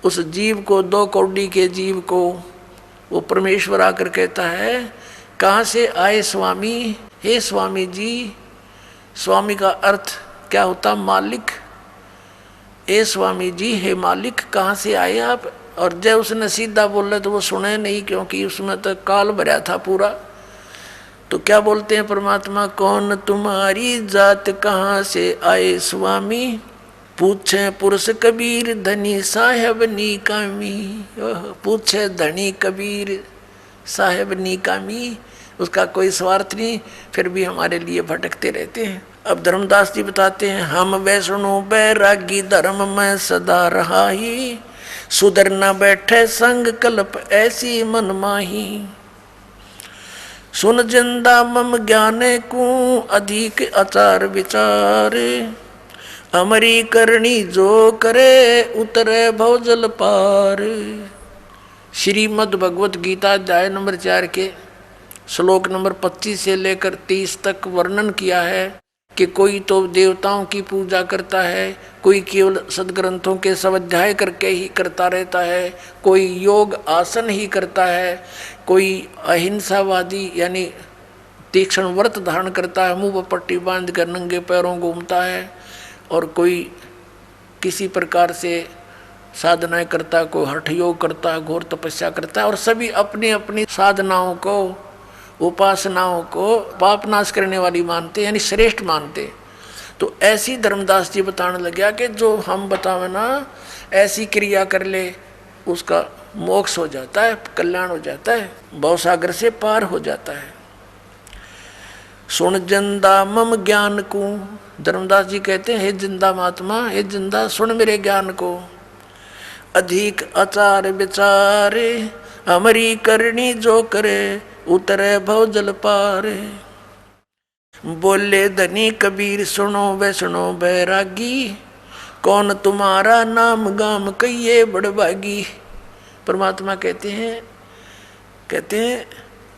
उस जीव को, 2 कौड़ी के जीव को वो परमेश्वर आकर कहता है कहाँ से आए स्वामी। हे स्वामी जी, स्वामी का अर्थ क्या होता? मालिक। हे स्वामी जी, हे मालिक, कहाँ से आए आप? और जब उसने सीधा बोला तो वो सुने नहीं, क्योंकि उसमें तो काल भरा था पूरा। तो क्या बोलते हैं परमात्मा? कौन तुम्हारी जात कहाँ से आए स्वामी, पूछे पुरुष कबीर धनी साहेब नीकामी। पूछे धनी कबीर साहेब नीकामी, उसका कोई स्वार्थ नहीं, फिर भी हमारे लिए भटकते रहते हैं। अब धर्मदास जी बताते हैं, हम वैष्णो बैरागी धर्म में सदा रहा ही, सुधर न बैठे संग कल्प ऐसी मन माही। सुन जिंदा मम ज्ञाने को अधिक आचार विचार, अमरी करनी जो करे उतरे भवजल पार। श्रीमद् भगवत गीता अध्याय नंबर 4 के श्लोक नंबर 25 से लेकर 30 तक वर्णन किया है कि कोई तो देवताओं की पूजा करता है, कोई केवल सदग्रंथों के स्वाध्याय करके ही करता रहता है, कोई योग आसन ही करता है, कोई अहिंसावादी यानी तीक्ष्ण व्रत धारण करता है, मुंह पर पट्टी बांध कर नंगे पैरों घूमता है, और कोई किसी प्रकार से साधनाएं करता है, कोई हठ योग करता है, घोर तपस्या करता है, और सभी अपनी अपनी साधनाओं को, उपासनाओं को पाप नाश करने वाली मानते, यानी श्रेष्ठ मानते। तो ऐसी धर्मदास जी बताने लग गया कि जो हम बतावे ना ऐसी क्रिया कर ले, उसका मोक्ष हो जाता है, कल्याण हो जाता है, भवसागर से पार हो जाता है। सुन जिंदा मम ज्ञान को, धर्मदास जी कहते हैं, हे जिंदा महात्मा, हे जिंदा सुन मेरे ज्ञान को। अधिक आचार विचारे हमारी करनी जो करे, उतरे भव जल पारे। बोले धनी कबीर सुनो वैष्णो बैरागी, कौन तुम्हारा नाम गाम कहिए बड़भागी। परमात्मा कहते हैं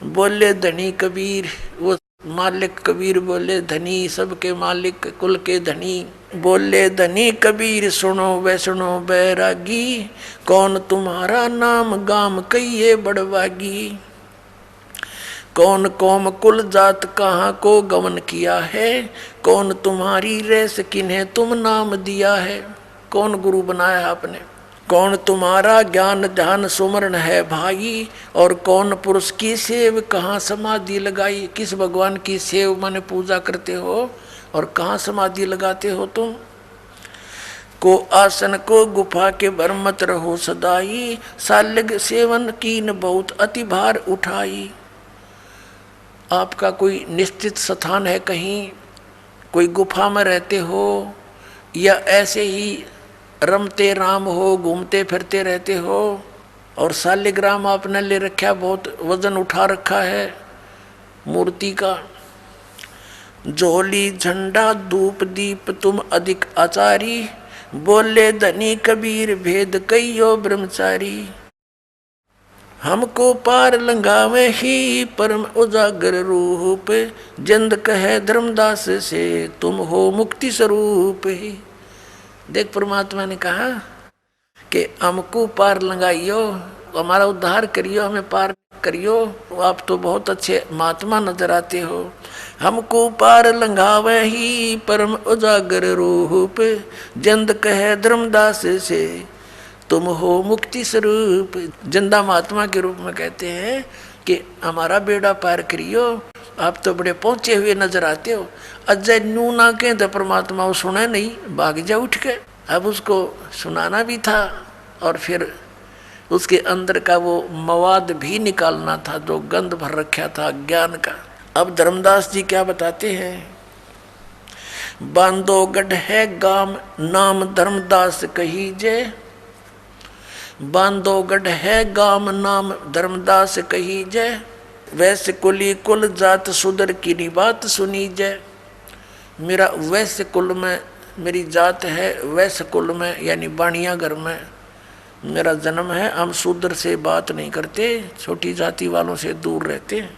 बोले धनी कबीर, वो मालिक कबीर बोले धनी, सबके मालिक कुल के धनी। बोले धनी कबीर सुनो वैष्णो बैरागी, कौन तुम्हारा नाम गाम कहिए बड़भागी। कौन कौम कुल जात कहाँ को गमन किया है, कौन तुम्हारी रेस किन्हें तुम नाम दिया है। कौन गुरु बनाया आपने, कौन तुम्हारा ज्ञान ध्यान सुमरण है भाई, और कौन पुरुष की सेव कहाँ समाधि लगाई। किस भगवान की सेव माने पूजा करते हो और कहाँ समाधि लगाते हो तुम। को आसन को गुफा के भर मत रहो सदाई, सालिग सेवन कीन बहुत अति भार उठाई। आपका कोई निश्चित स्थान है, कहीं कोई गुफा में रहते हो, या ऐसे ही रमते राम हो, घूमते फिरते रहते हो, और शालिग्राम आपने ले रखा, बहुत वजन उठा रखा है मूर्ति का। झोली झंडा धूप दीप तुम अधिक आचारी, बोले धनी कबीर भेद कहियो ब्रह्मचारी। हमको पार लंघावे ही परम उजागर रूप, जिंद कहे धर्मदास से तुम हो मुक्ति स्वरूप। देख परमात्मा ने कहा कि हमको पार लंघाइयो, हमारा उद्धार करियो, हमें पार करियो। आप तो बहुत अच्छे महात्मा नजर आते हो। हमको पार लंघावे ही परम उजागर रूप, जिंद कहे धर्मदास से तुम हो मुक्ति स्वरूप। जिंदा महात्मा के रूप में कहते हैं कि हमारा बेड़ा पार करियो। आप तो बड़े पहुंचे हुए नजर आते हो। अजय नू ना के तो परमात्मा वो सुने नहीं, भाग जा उठ के। अब उसको सुनाना भी था और फिर उसके अंदर का वो मवाद भी निकालना था जो गंध भर रखा था ज्ञान का। अब धर्मदास जी क्या बताते हैं, बांधोगढ़ है गाम नाम धर्मदास कहीजे, बांधोगढ़ है गाम नाम धर्मदास कहीजे, वैश्य कुली कुल जात सुधर की बात सुनी जय। मेरा वैश्य कुल में मेरी जात है, वैश्य कुल में यानी बाणिया घर में मेरा जन्म है। हम शूद्र से बात नहीं करते, छोटी जाति वालों से दूर रहते हैं,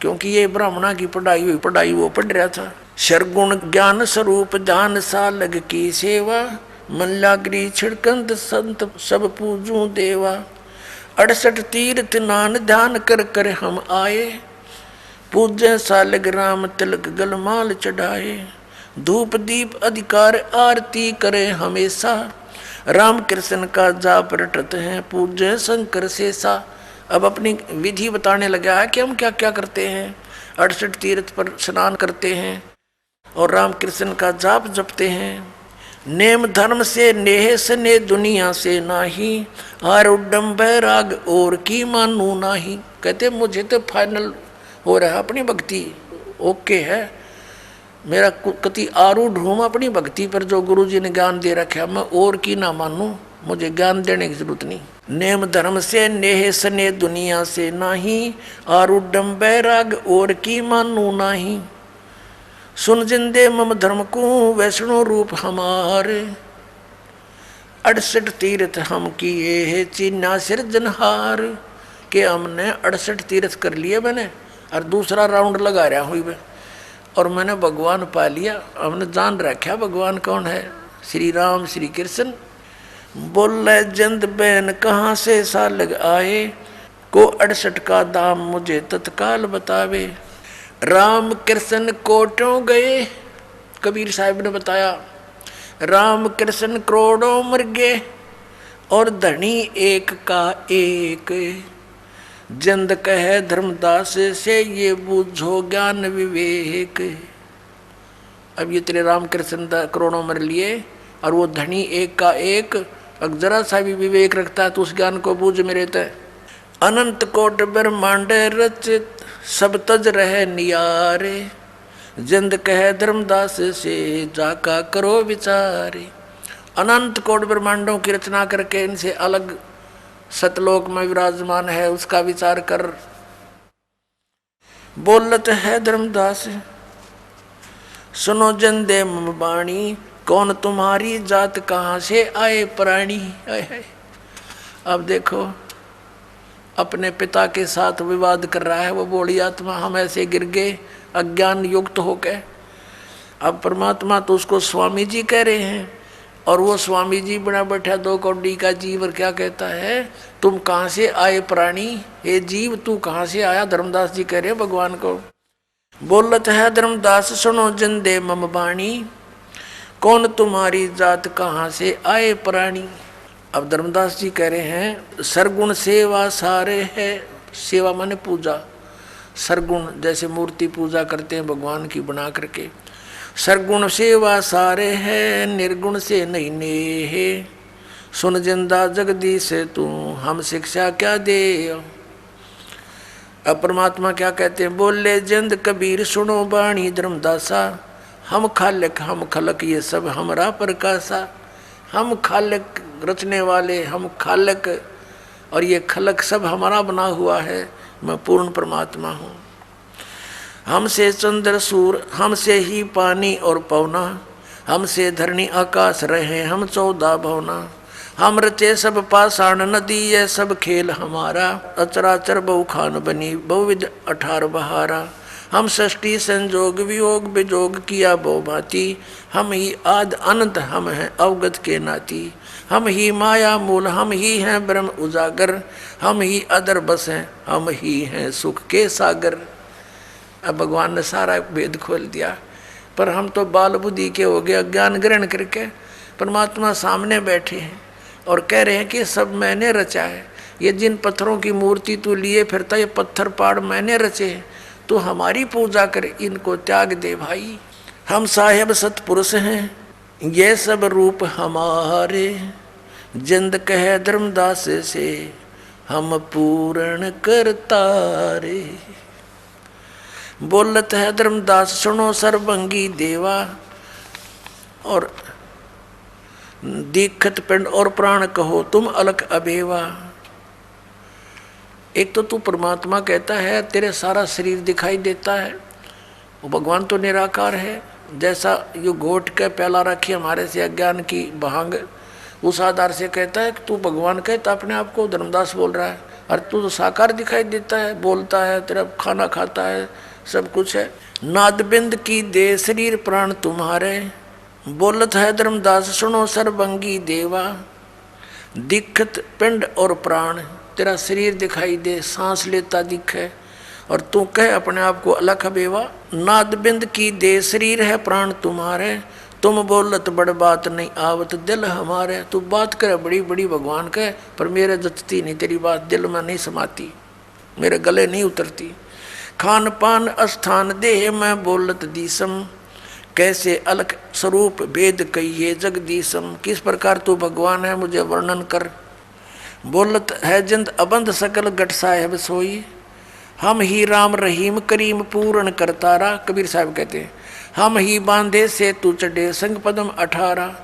क्योंकि ये ब्राह्मणा की पढ़ाई वो पढ़ रहा था। शरगुण ज्ञान स्वरूप जान सालग की सेवा, मन लागरी छिड़कंद संत सब पूजू देवा। 68 तीर्थ नान ध्यान कर कर हम आए, पूजे सालग राम तिलक गलमाल चढ़ाए। धूप दीप अधिकार आरती करे हमेशा, राम कृष्ण का जाप रटते हैं पूजे शंकर शेषा। अब अपनी विधि बताने लगा है कि हम क्या क्या करते हैं। 68 तीर्थ पर स्नान करते हैं और राम कृष्ण का जाप जपते हैं। नेम धर्म से नेह सने दुनिया से नाही, हार उड्डम बैराग और की मानू नाही। कहते मुझे तो फाइनल हो रहा है, अपनी भक्ति ओके है, मेरा कति आरूढ़ हूँ अपनी भक्ति पर जो गुरु जी ने ज्ञान दे रखा है, मैं और की ना मानूं, मुझे ज्ञान देने की जरूरत नहीं। नेम धर्म से नेह सने दुनिया से नाही, आरूढ़म बैराग और की मानू नाही। सुन जिंदे मम धर्म को वैष्णो रूप हमारे, 68 तीर्थ हम किए है चिन्ना सिरजनहार। के हमने 68 तीर्थ कर लिए मैंने, और दूसरा राउंड लगा रहा हुई मैं, और मैंने भगवान पा लिया। हमने जान रखा भगवान कौन है, श्री राम श्री कृष्ण। बोले जिंद बैन कहाँ से सालग आए, को 68 का दाम मुझे तत्काल बतावे। राम कृष्ण कोटों गए, कबीर साहब ने बताया, राम कृष्ण करोड़ों मर गए और धनी एक का एक। जिंद कहे धर्मदास से ये बूझो ज्ञान विवेक। अब ये तेरे राम कृष्ण करोड़ों मर लिए और वो धनी एक का एक, अगर जरा सा भी विवेक रखता है तो उस ज्ञान को बूझ में रहता है। अनंत कोट ब्रह्मांड रचित सब तज रहे नियारे, जिंद कहे धर्मदास से जाका करो विचारे। अनंत कोट ब्रह्मांडों की रचना करके इनसे अलग सतलोक में विराजमान है, उसका विचार कर। बोलत है धर्मदास सुनो जन दे मम बाणी, कौन तुम्हारी जात कहाँ से आए प्राणी। अब देखो अपने पिता के साथ विवाद कर रहा है वो बोली आत्मा, हम ऐसे गिर गए अज्ञान युक्त होकर। अब परमात्मा तो उसको स्वामी जी कह रहे हैं और वो स्वामी जी बना बैठा 2 कौड़ी का जीव, और क्या कहता है, तुम कहाँ से आए प्राणी, हे जीव तू कहाँ से आया। धर्मदास जी कह रहे भगवान को। बोलत है धर्मदास सुनो जन दे मम बाणी, कौन तुम्हारी जात कहाँ से आए प्राणी। अब धर्मदास जी कह रहे हैं सरगुण सेवा सारे है, सेवा माने पूजा, सरगुण जैसे मूर्ति पूजा करते हैं भगवान की बना करके, सरगुण सेवा सारे है, निर्गुण से नहीं नेहे, सुन जिंदा जगदीश तू हम शिक्षा क्या दे। अब परमात्मा क्या कहते हैं, बोले जिंद कबीर सुनो बाणी धर्मदासा, हम खालिक हम खलक ये सब हमरा प्रकाशा। हम खालिक रचने वाले, हम खालिक और ये खलक सब हमारा बना हुआ है, मैं पूर्ण परमात्मा हूँ। हमसे चंद्र सूर, हमसे ही पानी और पवना, हमसे धरणी आकाश रहे हम 14 भवना। हम रचे सब पाषाण नदी, ये सब खेल हमारा, अचराचर बहु खान बनी बहुविध 18 बहारा। हम सृष्टि संजोग वियोग विजोग किया बहु भांति, हम ही आद अनंत हम हैं अवगत के नाती। हम ही माया मूल, हम ही हैं ब्रह्म उजागर, हम ही अदर बस हैं, हम ही हैं सुख के सागर। अब भगवान ने सारा भेद खोल दिया, पर हम तो बाल बुद्धि के हो गए, अज्ञान ग्रहण करके परमात्मा सामने बैठे हैं और कह रहे हैं कि सब मैंने रचा है। ये जिन पत्थरों की मूर्ति तू लिए फिरता, ये पत्थर पहाड़ मैंने रचे हैं, तो हमारी पूजा कर, इनको त्याग दे भाई। हम साहेब सतपुरुष हैं, ये सब रूप हमारे, जिंद कहे धर्मदास से हम पूर्ण करतारे। बोलत है धर्मदास सुनो सर्वंगी देवा, और दीक्षित पिंड और प्राण कहो तुम अलग अभेवा। एक तो तू परमात्मा कहता है, तेरे सारा शरीर दिखाई देता है, वो भगवान तो निराकार है। जैसा यो घोट के पहला रखी हमारे से अज्ञान की भांग, उस आधार से कहता है कि तू भगवान कहता अपने आप को, धर्मदास बोल रहा है, और तू तो साकार दिखाई देता है, बोलता है, तेरा खाना खाता है, सब कुछ है। नादबिंद की दे शरीर प्राण तुम्हारे, बोलत है धर्मदास सुनो सर्वंगी देवा। दीक्षित पिंड और प्राण, तेरा शरीर दिखाई दे, सांस लेता दिखे, और तू कह अपने आप को अलख बेवा। नादबिंद की दे शरीर है प्राण तुम्हारे, तुम बोलत बड़ बात नहीं आवत दिल हमारे। तू बात करे बड़ी बड़ी भगवान कह, पर मेरे जचती नहीं तेरी बात, दिल में नहीं समाती, मेरे गले नहीं उतरती। खान पान स्थान देह में बोलत दीसम, कैसे अलग स्वरूप भेद कहिए जगदीशम। किस प्रकार तू भगवान है मुझे वर्णन कर। बोलत है जिंद अबंध सकल गट साहेब सोई, हम ही राम रहीम करीम पूर्ण करतारा। कबीर साहब कहते हैं हम ही बांधे से तू चढ़े संग पदम 18,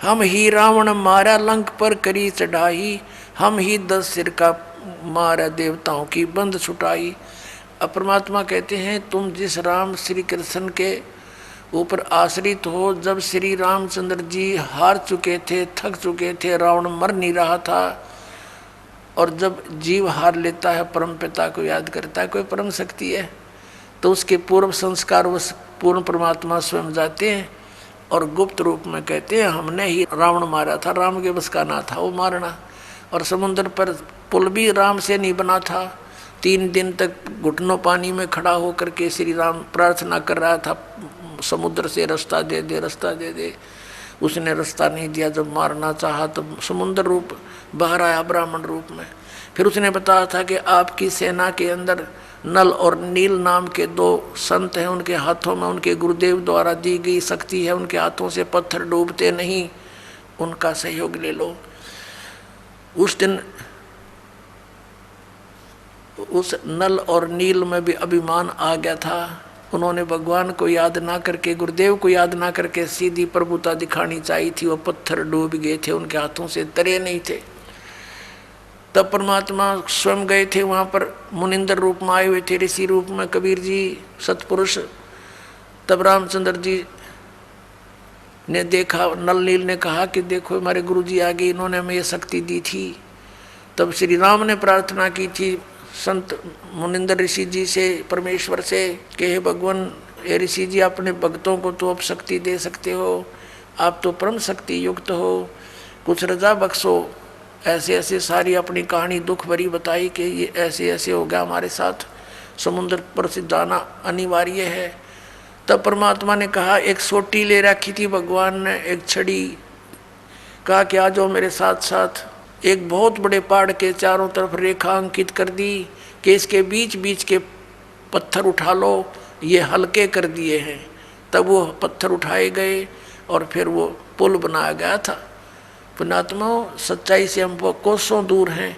हम ही रावण मारा लंक पर करी चढ़ाई, हम ही 10 सिर का मारा देवताओं की बंद छुटाई। अब परमात्मा कहते हैं तुम जिस राम श्री कृष्ण के ऊपर आश्रित हो, जब श्री रामचंद्र जी हार चुके थे, थक चुके थे, रावण मर नहीं रहा था, और जब जीव हार लेता है परम पिता को याद करता है, कोई परम शक्ति है, तो उसके पूर्व संस्कार उस पूर्ण परमात्मा स्वयं जाते हैं और गुप्त रूप में कहते हैं हमने ही रावण मारा था, राम के बस का ना था वो मारना। और समुद्र पर पुल भी राम से नहीं बना था, 3 दिन तक घुटनों पानी में खड़ा होकर के श्री राम प्रार्थना कर रहा था समुद्र से रास्ता दे दे, रास्ता दे दे। उसने रास्ता नहीं दिया, जब मारना चाहा तो समुद्र रूप बाहर आया ब्राह्मण रूप में। फिर उसने बताया था कि आपकी सेना के अंदर नल और नील नाम के 2 संत हैं, उनके हाथों में उनके गुरुदेव द्वारा दी गई शक्ति है, उनके हाथों से पत्थर डूबते नहीं, उनका सहयोग ले लो। उस दिन उस नल और नील में भी अभिमान आ गया था। उन्होंने भगवान को याद ना करके, गुरुदेव को याद ना करके सीधी प्रभुता दिखानी चाहिए थी। वो पत्थर डूब गए थे, उनके हाथों से तरे नहीं थे। तब परमात्मा स्वयं गए थे वहाँ पर, मुनिंदर रूप में आए हुए थे, ऋषि रूप में कबीर जी सतपुरुष। तब रामचंद्र जी ने देखा, नल नील ने कहा कि देखो हमारे गुरु जी आगे, इन्होंने हमें ये शक्ति दी थी। तब श्री राम ने प्रार्थना की थी संत मुनिंदर ऋषि जी से, परमेश्वर से, कि हे भगवान, हे ऋषि जी, अपने भक्तों को तो अब शक्ति दे सकते हो, आप तो परम शक्ति युक्त हो, कुछ रजा बख्शो। ऐसे ऐसे सारी अपनी कहानी दुख भरी बताई कि ये ऐसे ऐसे हो गया हमारे साथ, समुद्र पर से जाना अनिवार्य है। तब परमात्मा ने कहा, एक सोटी ले रखी थी भगवान ने, एक छड़ी, कहा कि आ जाओ मेरे साथ साथ। एक बहुत बड़े पहाड़ के चारों तरफ रेखा अंकित कर दी कि इसके बीच बीच के पत्थर उठा लो, ये हल्के कर दिए हैं। तब वो पत्थर उठाए गए और फिर वो पुल बनाया गया था। पुण्यात्माओं, सच्चाई से हम कोसों दूर हैं।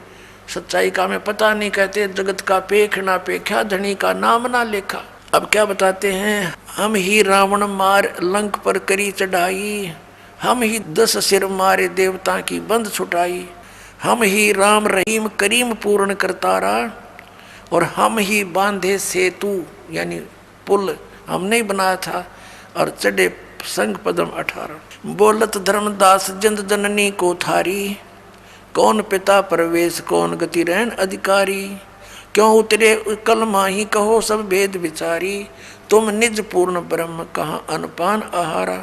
सच्चाई का हमें पता नहीं, कहते जगत का पेख ना पेखा, धनी का नाम ना लेखा। अब क्या बताते हैं, हम ही रावण मार लंक पर करी चढ़ाई, हम ही 10 सिर मारे देवता की बंद छुटाई, हम ही राम रहीम करीम पूर्ण करतारा, और हम ही बांधे सेतु यानी पुल हमने ही बनाया था, और चढ़े संग पदम 18। बोलत धर्मदास जिंद जननी को थारी, कौन पिता प्रवेश कौन गति रहन अधिकारी, क्यों उतरे कलमा ही कहो सब भेद विचारी, तुम निज पूर्ण ब्रह्म कहाँ अनपान आहारा,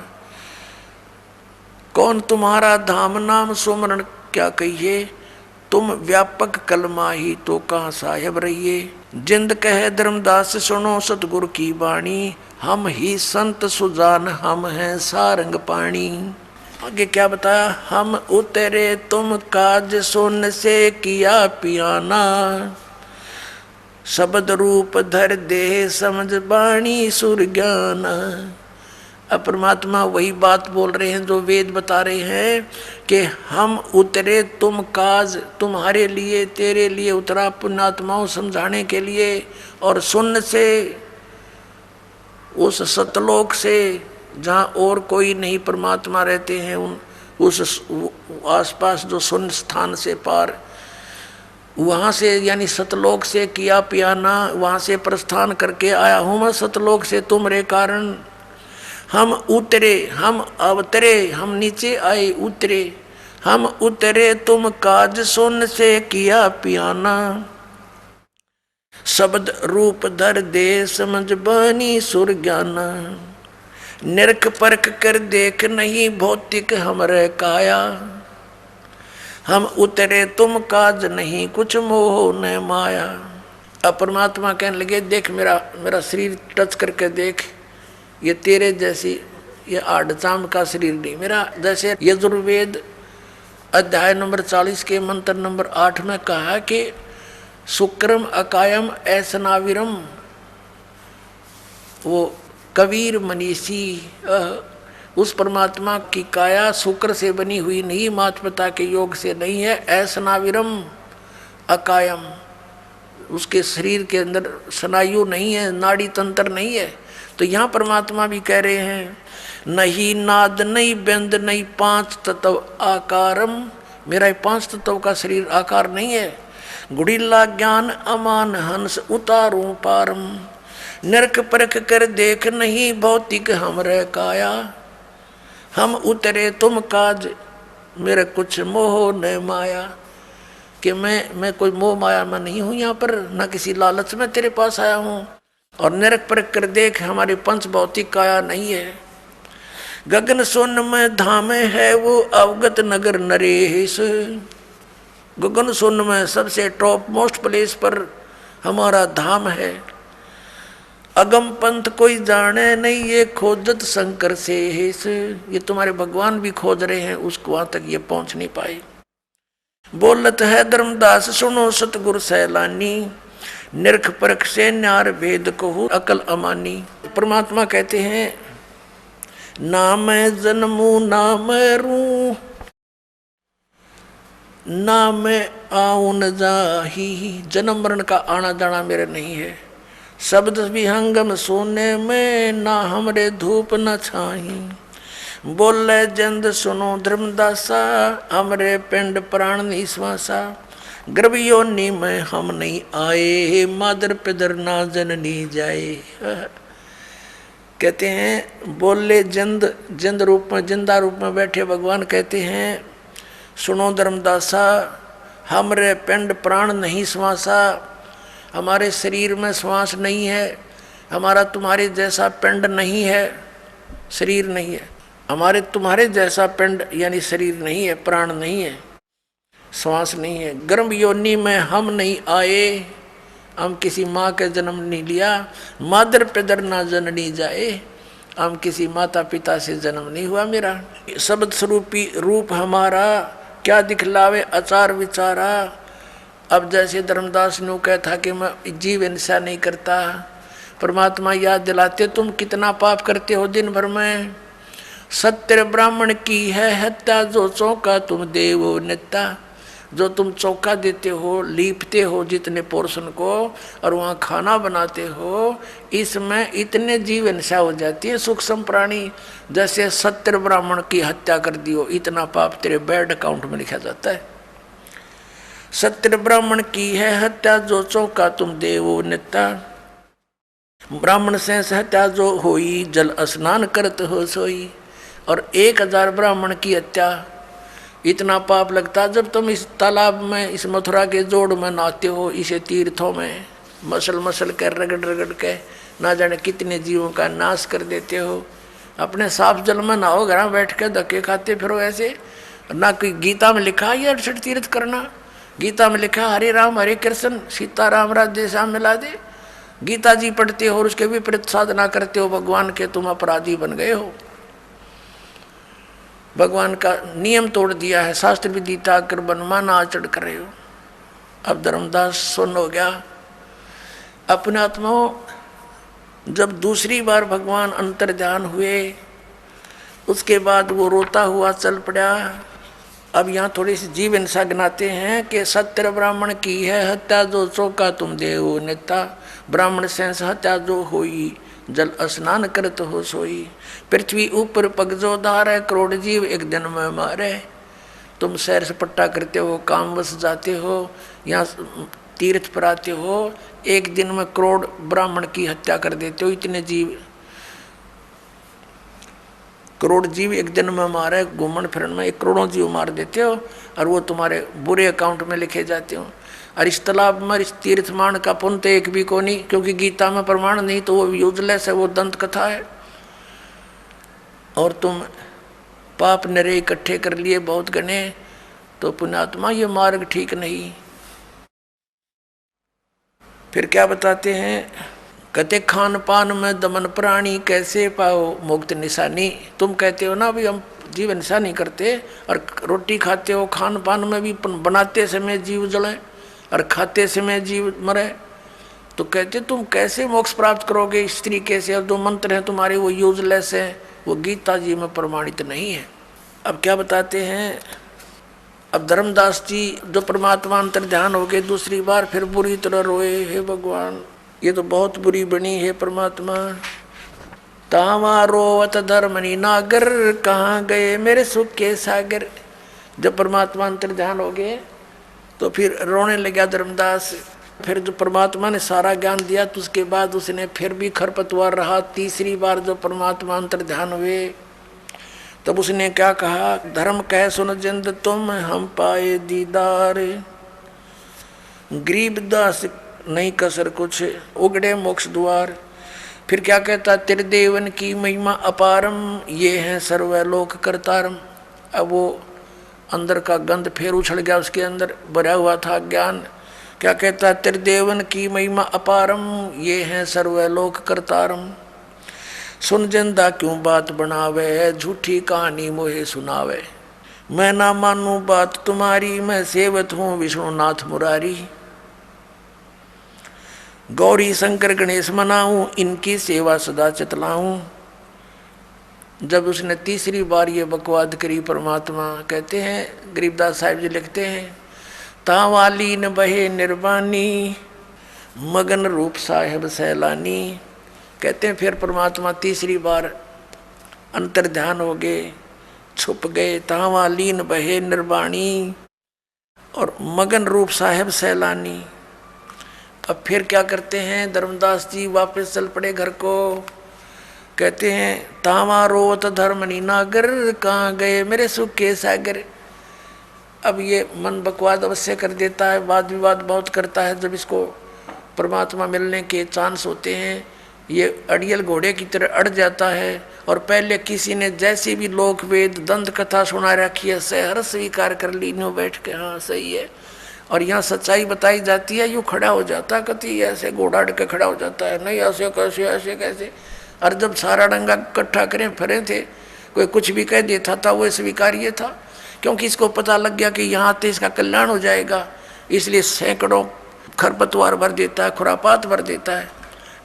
कौन तुम्हारा धाम नाम सुमरण क्या कहिए, तुम व्यापक कलमा ही तो कहाँ साहेब रहिए, जिंद कहे धर्मदास सुनो सतगुरु की वाणी, हम ही संत सुजान हम हैं सारंग पाणी। आगे क्या बताया, हम उतरे तुम काज सुन से किया पियाना, शब्द रूप धर दे समझ बाणी सुर ज्ञान। अब परमात्मा वही बात बोल रहे हैं जो वेद बता रहे हैं कि हम उतरे तुम काज, तुम्हारे लिए, तेरे लिए उतरा पुण्यात्माओं समझाने के लिए, और सुन से उस सतलोक से जहाँ और कोई नहीं परमात्मा रहते हैं, उस आसपास जो सुन स्थान से पार, वहाँ से यानी सतलोक से किया पियाना, वहाँ से प्रस्थान करके आया हूँ मैं सतलोक से तुम्हारे कारण। हम उतरे, हम अवतरे, हम नीचे आए, उतरे, हम उतरे तुम काज सुन से किया पियाना, शब्द रूप धर दे समझ बानी सुर ज्ञाना, निरख परख कर देख नहीं भौतिक हमरे काया, हम उतरे तुम काज नहीं कुछ मोह न माया। अब परमात्मा कहने लगे, देख मेरा शरीर टच करके देख, ये तेरे जैसी ये आड़चाम का शरीर नहीं मेरा। जैसे यजुर्वेद अध्याय नंबर 40 के मंत्र नंबर 8 में कहा कि शुक्रम अकायम ऐसनाविरम, वो कबीर मनीषी, उस परमात्मा की काया शुक्र से बनी हुई नहीं, माता पिता के योग से नहीं है। ऐसनाविरम अकायम, उसके शरीर के अंदर स्नायु नहीं है, नाड़ी तंत्र नहीं है। तो यहाँ परमात्मा भी कह रहे हैं, नहीं नाद नहीं बिंद नहीं पांच तत्व आकारम, मेरा ये 5 तत्व का शरीर आकार नहीं है। गुड़िल्ला ज्ञान अमान हंस उतारूं पारम, नरक परख कर देख नहीं भौतिक हमरे काया, हम उतरे तुम काज मेरे कुछ मोह न माया, कि मैं कोई मोह माया में नहीं हूँ यहाँ पर, न किसी लालच में तेरे पास आया हूँ। और नरक परख कर देख हमारी पंच भौतिक काया नहीं है। गगन सोन में धाम है वो अवगत नगर नरेश, गगन सोन में सबसे टॉप मोस्ट प्लेस पर हमारा धाम है। अगम पंथ कोई जाने नहीं ये खोजत शंकर से हेस, ये तुम्हारे भगवान भी खोज रहे हैं, उसको वहां तक ये पहुंच नहीं पाए। बोलत है धर्मदास सुनो सतगुरु सैलानी, निरख परख से न्यार भेद को अकल अमानी। परमात्मा कहते हैं, ना मैं जन्मू ना मैं रू, ना मैं आऊं न जाही, जन्म मरण का आना जाना मेरे नहीं है। शब्द विहंगम सोने में, ना हमरे धूप न छाही। बोले जंद सुनो धर्मदासा, हमरे पिंड प्राण निश्वासा। गर्भ योनि में हम नहीं आए, मादर पिदर ना जननी जाए। कहते हैं बोले जंद, जंद रूप में, जिंदा रूप में बैठे भगवान कहते हैं सुनो धर्मदासा, हमरे पिंड प्राण नहीं श्वासा, हमारे शरीर में श्वास नहीं है, हमारा तुम्हारे जैसा पिंड नहीं है, शरीर नहीं है, हमारे तुम्हारे जैसा पिंड यानी शरीर नहीं है, प्राण नहीं है, श्वास नहीं है। गर्भ योनि में हम नहीं आए, हम किसी माँ के जन्म नहीं लिया। मादर पिदर ना जननी जाए, हम किसी माता पिता से जन्म नहीं हुआ मेरा। शब्द स्वरूपी रूप हमारा, क्या दिखलावे आचार विचारा। अब जैसे धर्मदास ने कहता कि मैं जीव हिंसा नहीं करता, परमात्मा याद दिलाते तुम कितना पाप करते हो दिन भर में। सत्य ब्राह्मण की है हत्या, जो चौका तुम देवो नेता। जो तुम चौका देते हो, लीपते हो जितने पोर्शन को और वहाँ खाना बनाते हो, इसमें इतने जीव हिंसा हो जाती है सूक्ष्म प्राणी। जैसे सत्य ब्राह्मण की हत्या कर दियो, इतना पाप तेरे बैड अकाउंट में लिखा जाता है। सत्य ब्राह्मण की है हत्या, जो चौका तुम देवो नेता। ब्राह्मण से हत्या जो होई, जल स्नान करत हो सोई। और 1000 ब्राह्मण की हत्या, इतना पाप लगता। जब तुम इस तालाब में, इस मथुरा के जोड़ में नहाते हो, इसे तीर्थों में मसल मसल कर रगड़ रगड़ के ना जाने कितने जीवों का नाश कर देते हो। अपने साफ जल में नहाओ, घर बैठ के धक्के खाते फिरो ऐसे। ना कोई गीता में लिखा है 68 तीर्थ करना। गीता में लिखा हरे राम हरे कृष्ण सीताराम राधे श्याम मिला दे। गीता जी पढ़ते हो और उसके विपरीत साधना करते हो भगवान के, तुम अपराधी बन गए हो। भगवान का नियम तोड़ दिया है, शास्त्र विधि त्याग कर मनमाना आचरण कर रहे हो। अब धर्मदास सुन हो गया अपने आत्माओं। जब दूसरी बार भगवान अंतर ध्यान हुए, उसके बाद वो रोता हुआ चल पड़ा। अब यहाँ थोड़ी सी जीव हिंसा गिनाते हैं कि सत्य ब्राह्मण की है हत्या, जो चौका तुम देवो नेता। ब्राह्मण से हत्या जो होई, जल स्नान करत हो सोई। पृथ्वी ऊपर पग जो धारे, करोड़ जीव एक दिन में मारे। तुम सैर सपट्टा करते हो, काम बस जाते हो, यहाँ तीर्थ पर आते हो, एक दिन में करोड़ ब्राह्मण की हत्या कर देते हो। इतने जीव, करोड़ जीव एक दिन में मारे, घूमन फिरन में 1 करोड़ जीव मार देते हो और वो तुम्हारे बुरे अकाउंट में लिखे जाते हो। और इस तालाब में इस तीर्थमान का पुण्य तो एक भी को नहीं, क्योंकि गीता में प्रमाण नहीं, तो वो यूजलेस है, वो दंत कथा है। और तुम पाप नरे इकट्ठे कर लिए बहुत गने, तो पुण्यात्मा ये मार्ग ठीक नहीं। फिर क्या बताते हैं, कहते खान पान में दमन प्राणी, कैसे पाओ मुक्त निशानी। तुम कहते हो ना भी हम जीव हिंसा नहीं करते, और रोटी खाते हो, खान पान में भी बनाते समय जीव जले और खाते समय जीव मरे, तो कहते तुम कैसे मोक्ष प्राप्त करोगे इस तरीके से। और जो मंत्र हैं तुम्हारे वो यूजलेस है, वो गीता जी में प्रमाणित नहीं है। अब क्या बताते हैं, अब धर्मदास जी जो परमात्मा अंतर ध्यान हो गए दूसरी बार, फिर बुरी तरह रोए, हे भगवान ये तो बहुत बुरी बनी है परमात्मा। तावा रोवत धर्मनी नागर, कहाँ गए मेरे सुख के सागर। जब परमात्मा अंतर ध्यान हो गए तो फिर रोने लगा धर्मदास। फिर जो परमात्मा ने सारा ज्ञान दिया, तो उसके बाद उसने फिर भी खरपतवार रहा। तीसरी बार जो परमात्मा अंतर ध्यान हुए, तब उसने क्या कहा, धर्म कह सुन जिंद तुम, हम पाए दीदार। गरीबदास नहीं कसर कुछ, उगड़े मोक्ष द्वार। फिर क्या कहता, त्रिदेवन की महिमा अपारम, ये है सर्वलोक करतारम। अब वो अंदर का गंध फिर उछल गया, उसके अंदर भरा हुआ था ज्ञान। क्या कहता, त्रिदेवन की महिमा अपारम, ये है सर्वलोक करतारम। सुन जिंदा क्यों बात बनावे, झूठी कहानी मोहे सुनावे। मैं ना मानू बात तुम्हारी, मैं सेवत हूँ विष्णुनाथ मुरारी। गौरी शंकर गणेश मनाऊं, इनकी सेवा सदा चतलाऊं। जब उसने तीसरी बार ये बकवाद करी, परमात्मा कहते हैं, गरीबदास साहिब जी लिखते हैं, तावाली न बहे निर्वाणी मगन रूप साहेब सैलानी। कहते हैं फिर परमात्मा तीसरी बार अंतर ध्यान हो गए, छुप गए, तावाली न बहे निर्वाणी और मगन रूप साहेब सैलानी। अब फिर क्या करते हैं, धर्मदास जी वापस चल पड़े घर को। कहते हैं, तावा रोवत धर्मनी नागर, कहाँ गए मेरे सुख के सागर। अब ये मन बकवाद अवश्य कर देता है, वाद विवाद बहुत करता है। जब इसको परमात्मा मिलने के चांस होते हैं, ये अड़ियल घोड़े की तरह अड़ जाता है। और पहले किसी ने जैसी भी लोक वेद दंत कथा सुना रखी है, सहर स्वीकार कर ली, नो बैठ के हाँ सही है। और यहाँ सच्चाई बताई जाती है, यूँ खड़ा हो जाता है, कति ऐसे घोड़ा अड़ के खड़ा हो जाता है, नहीं ऐसे कैसे ऐसे कैसे। और जब सारा डंगा इकट्ठा करें फिरे थे, कोई कुछ भी कह देता था वो स्वीकार्य था, क्योंकि इसको पता लग गया कि यहाँ तो इसका कल्याण हो जाएगा। इसलिए सैकड़ों खरपतवार भर देता है, खुरापात भर देता है,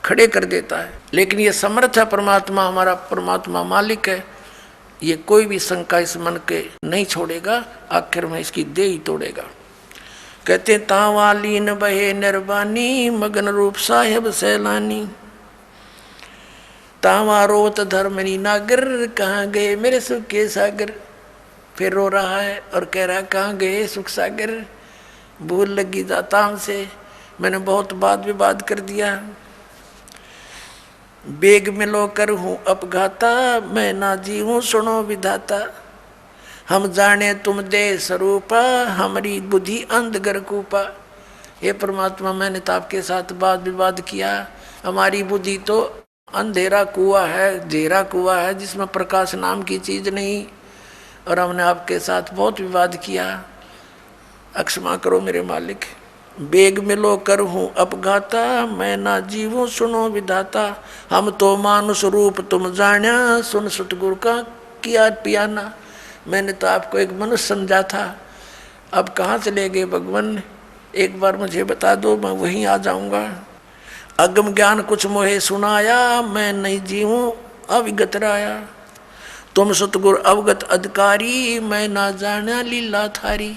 खड़े कर देता है। लेकिन ये समर्थ है परमात्मा, हमारा परमात्मा मालिक है, ये कोई भी शंका इस मन के नहीं छोड़ेगा, आखिर में इसकी देह ही तोड़ेगा। कहते तावाली न बहे निर्वाणी मगन रूप साहेब सैलानी, तावा रोत धर्मनी नागर, कहाँ गए मेरे सुख के सागर। फिर रो रहा है और कह रहा है, कहाँ गए सुख सागर, भूल लगी जाता हमसे, मैंने बहुत वाद विवाद कर दिया। बेग मिलो कर हूँ अपघाता, मैं ना जी हूँ सुनो विधाता। हम जाने तुम दे स्वरूपा, हमारी बुद्धि अंधगर कूपा। हे परमात्मा, मैंने तो आपके साथ वाद विवाद किया, हमारी बुद्धि तो अंधेरा कुआं है, घेरा कुआं है, जिसमें प्रकाश नाम की चीज नहीं। और हमने आपके साथ बहुत विवाद किया, अक्षमा करो मेरे मालिक। बेग मिलो कर हूँ अपघाता, मैं ना जीवूं सुनो विधाता। हम तो मानुष रूप तुम जान्या, सुन सतगुरु का किया पियाना। मैंने तो आपको एक मनुष्य समझा था, अब कहाँ चले गए भगवान, एक बार मुझे बता दो, मैं वहीं आ जाऊंगा। अगम ज्ञान कुछ मोहे सुनाया, मैं नहीं जीवूं अविगत राया। तुम सतगुरु अवगत अधिकारी, मैं ना जाना लीला थारी।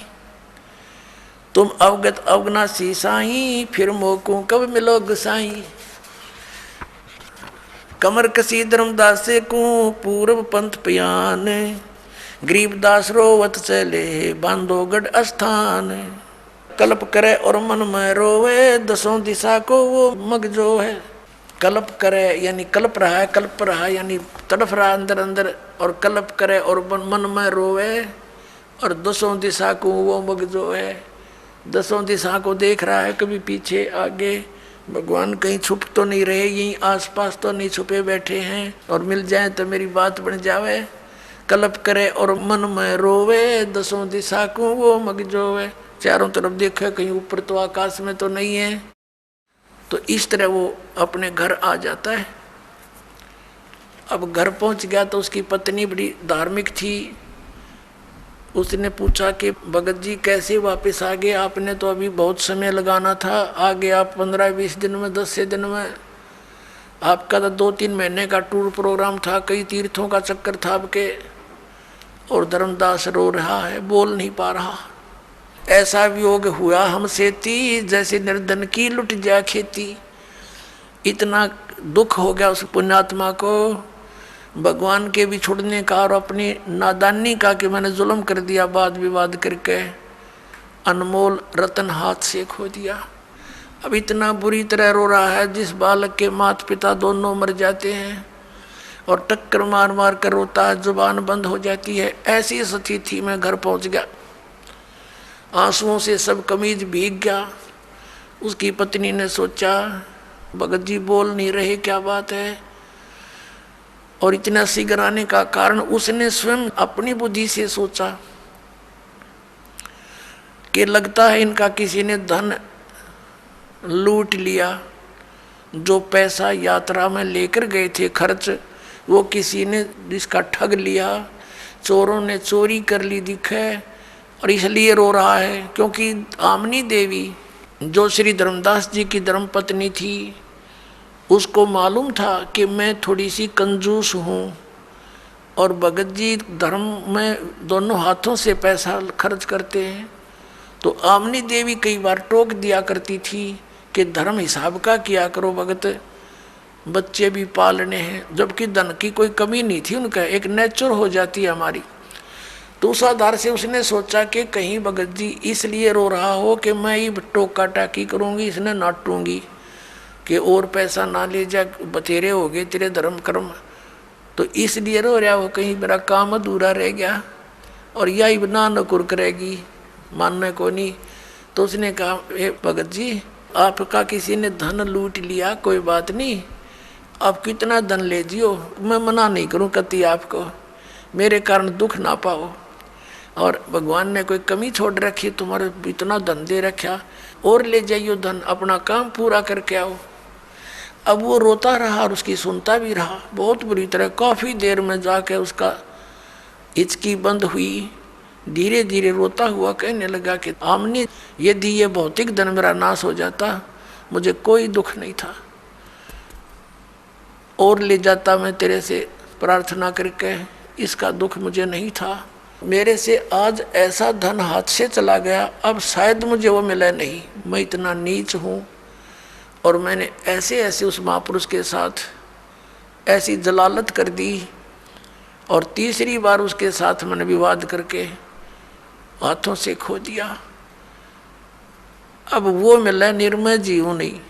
तुम अवगत अवगनासी साई, फिर मोको कब मिलो गुसाई। कमर कसी धर्मदास से को पूर्व पंथ पियान, गरीबदास रोवत चले बांधोगढ़ अस्थान। कल्प करे और मन में रोवे, दसों दिशा को वो मग जो है। कल्प करे यानी कल्प रहा है, कल्प रहा यानी तड़फ रहा अंदर अंदर, और कल्प करे और मन में रोवे, और दसों दिशा को वो मग जो है। दसों दिशा को देख रहा है, कभी पीछे आगे, भगवान कहीं छुप तो नहीं रहे, यहीं आसपास तो नहीं छुपे बैठे हैं, और मिल जाए तो मेरी बात बन जावे। कल्प करे और मन में रोवे, दसों दिशा को वो मग जो है। चारों तरफ देखे, कहीं ऊपर तो आकाश में तो नहीं है। तो इस तरह वो अपने घर आ जाता है। अब घर पहुंच गया तो उसकी पत्नी बड़ी धार्मिक थी। उसने पूछा कि भगत जी कैसे वापस आ गए, आपने तो अभी बहुत समय लगाना था, आ गए आप 15-20 दिन में, 10 दिन में। आपका तो 2-3 महीने का टूर प्रोग्राम था, कई तीर्थों का चक्कर था आपके। और धर्मदास रो रहा है, बोल नहीं पा रहा। ऐसा वियोग हुआ हमसे ती, जैसे निर्धन की लुट जा खेती। इतना दुख हो गया उस पुण्यात्मा को भगवान के भी छुड़ने का और अपनी नादानी का, कि मैंने जुल्म कर दिया वाद विवाद करके, अनमोल रतन हाथ से खो दिया। अब इतना बुरी तरह रो रहा है, जिस बालक के माता पिता दोनों मर जाते हैं, और टक्कर मार मार कर रोता है, जुबान बंद हो जाती है। ऐसी स्थिति में घर पहुंच गया, आंसुओं से सब कमीज भीग गया। उसकी पत्नी ने सोचा, भगत जी बोल नहीं रहे, क्या बात है। और इतना शीघ्र आने का कारण उसने स्वयं अपनी बुद्धि से सोचा कि लगता है इनका किसी ने धन लूट लिया। जो पैसा यात्रा में लेकर गए थे खर्च, वो किसी ने इसका ठग लिया, चोरों ने चोरी कर ली दिखे, और इसलिए रो रहा है। क्योंकि आमनी देवी जो श्री धर्मदास जी की धर्मपत्नी थी, उसको मालूम था कि मैं थोड़ी सी कंजूस हूँ, और भगत जी धर्म में दोनों हाथों से पैसा खर्च करते हैं। तो आमनी देवी कई बार टोक दिया करती थी कि धर्म हिसाब का किया करो भगत, बच्चे भी पालने हैं, जबकि धन की कोई कमी नहीं थी उनका, एक नेचर हो जाती है हमारी। तो उस आधार से उसने सोचा कि कहीं भगत जी इसलिए रो रहा हो कि मैं ही टोका टाकी करूँगी, इसने नाटूंगी कि और पैसा ना ले जा, बतेरे हो गए तेरे धर्म कर्म, तो इसलिए रो रहा हो कहीं मेरा काम अधूरा रह गया और यही ना नकुर करेगी, मानने को नहीं। तो उसने कहा भगत जी आपका किसी ने धन लूट लिया, कोई बात नहीं, आप कितना धन ले जियो, मैं मना नहीं करूं कति आपको, मेरे कारण दुख ना पाओ। और भगवान ने कोई कमी छोड़ रखी, तुम्हारे इतना धन दे रखा, और ले जाइयो धन, अपना काम पूरा करके आओ। अब वो रोता रहा और उसकी सुनता भी रहा बहुत बुरी तरह। काफ़ी देर में जाके उसका हिचकी बंद हुई, धीरे धीरे रोता हुआ कहने लगा कि आमनी यदि ये भौतिक धन मेरा नाश हो जाता मुझे कोई दुख नहीं था, और ले जाता मैं तेरे से प्रार्थना करके, इसका दुख मुझे नहीं था। मेरे से आज ऐसा धन हाथ से चला गया, अब शायद मुझे वो मिला नहीं, मैं इतना नीच हूँ। और मैंने ऐसे ऐसे उस महापुरुष के साथ ऐसी जलालत कर दी, और तीसरी बार उसके साथ मैंने विवाद करके हाथों से खो दिया। अब वो मिला निर्मय जीव नहीं।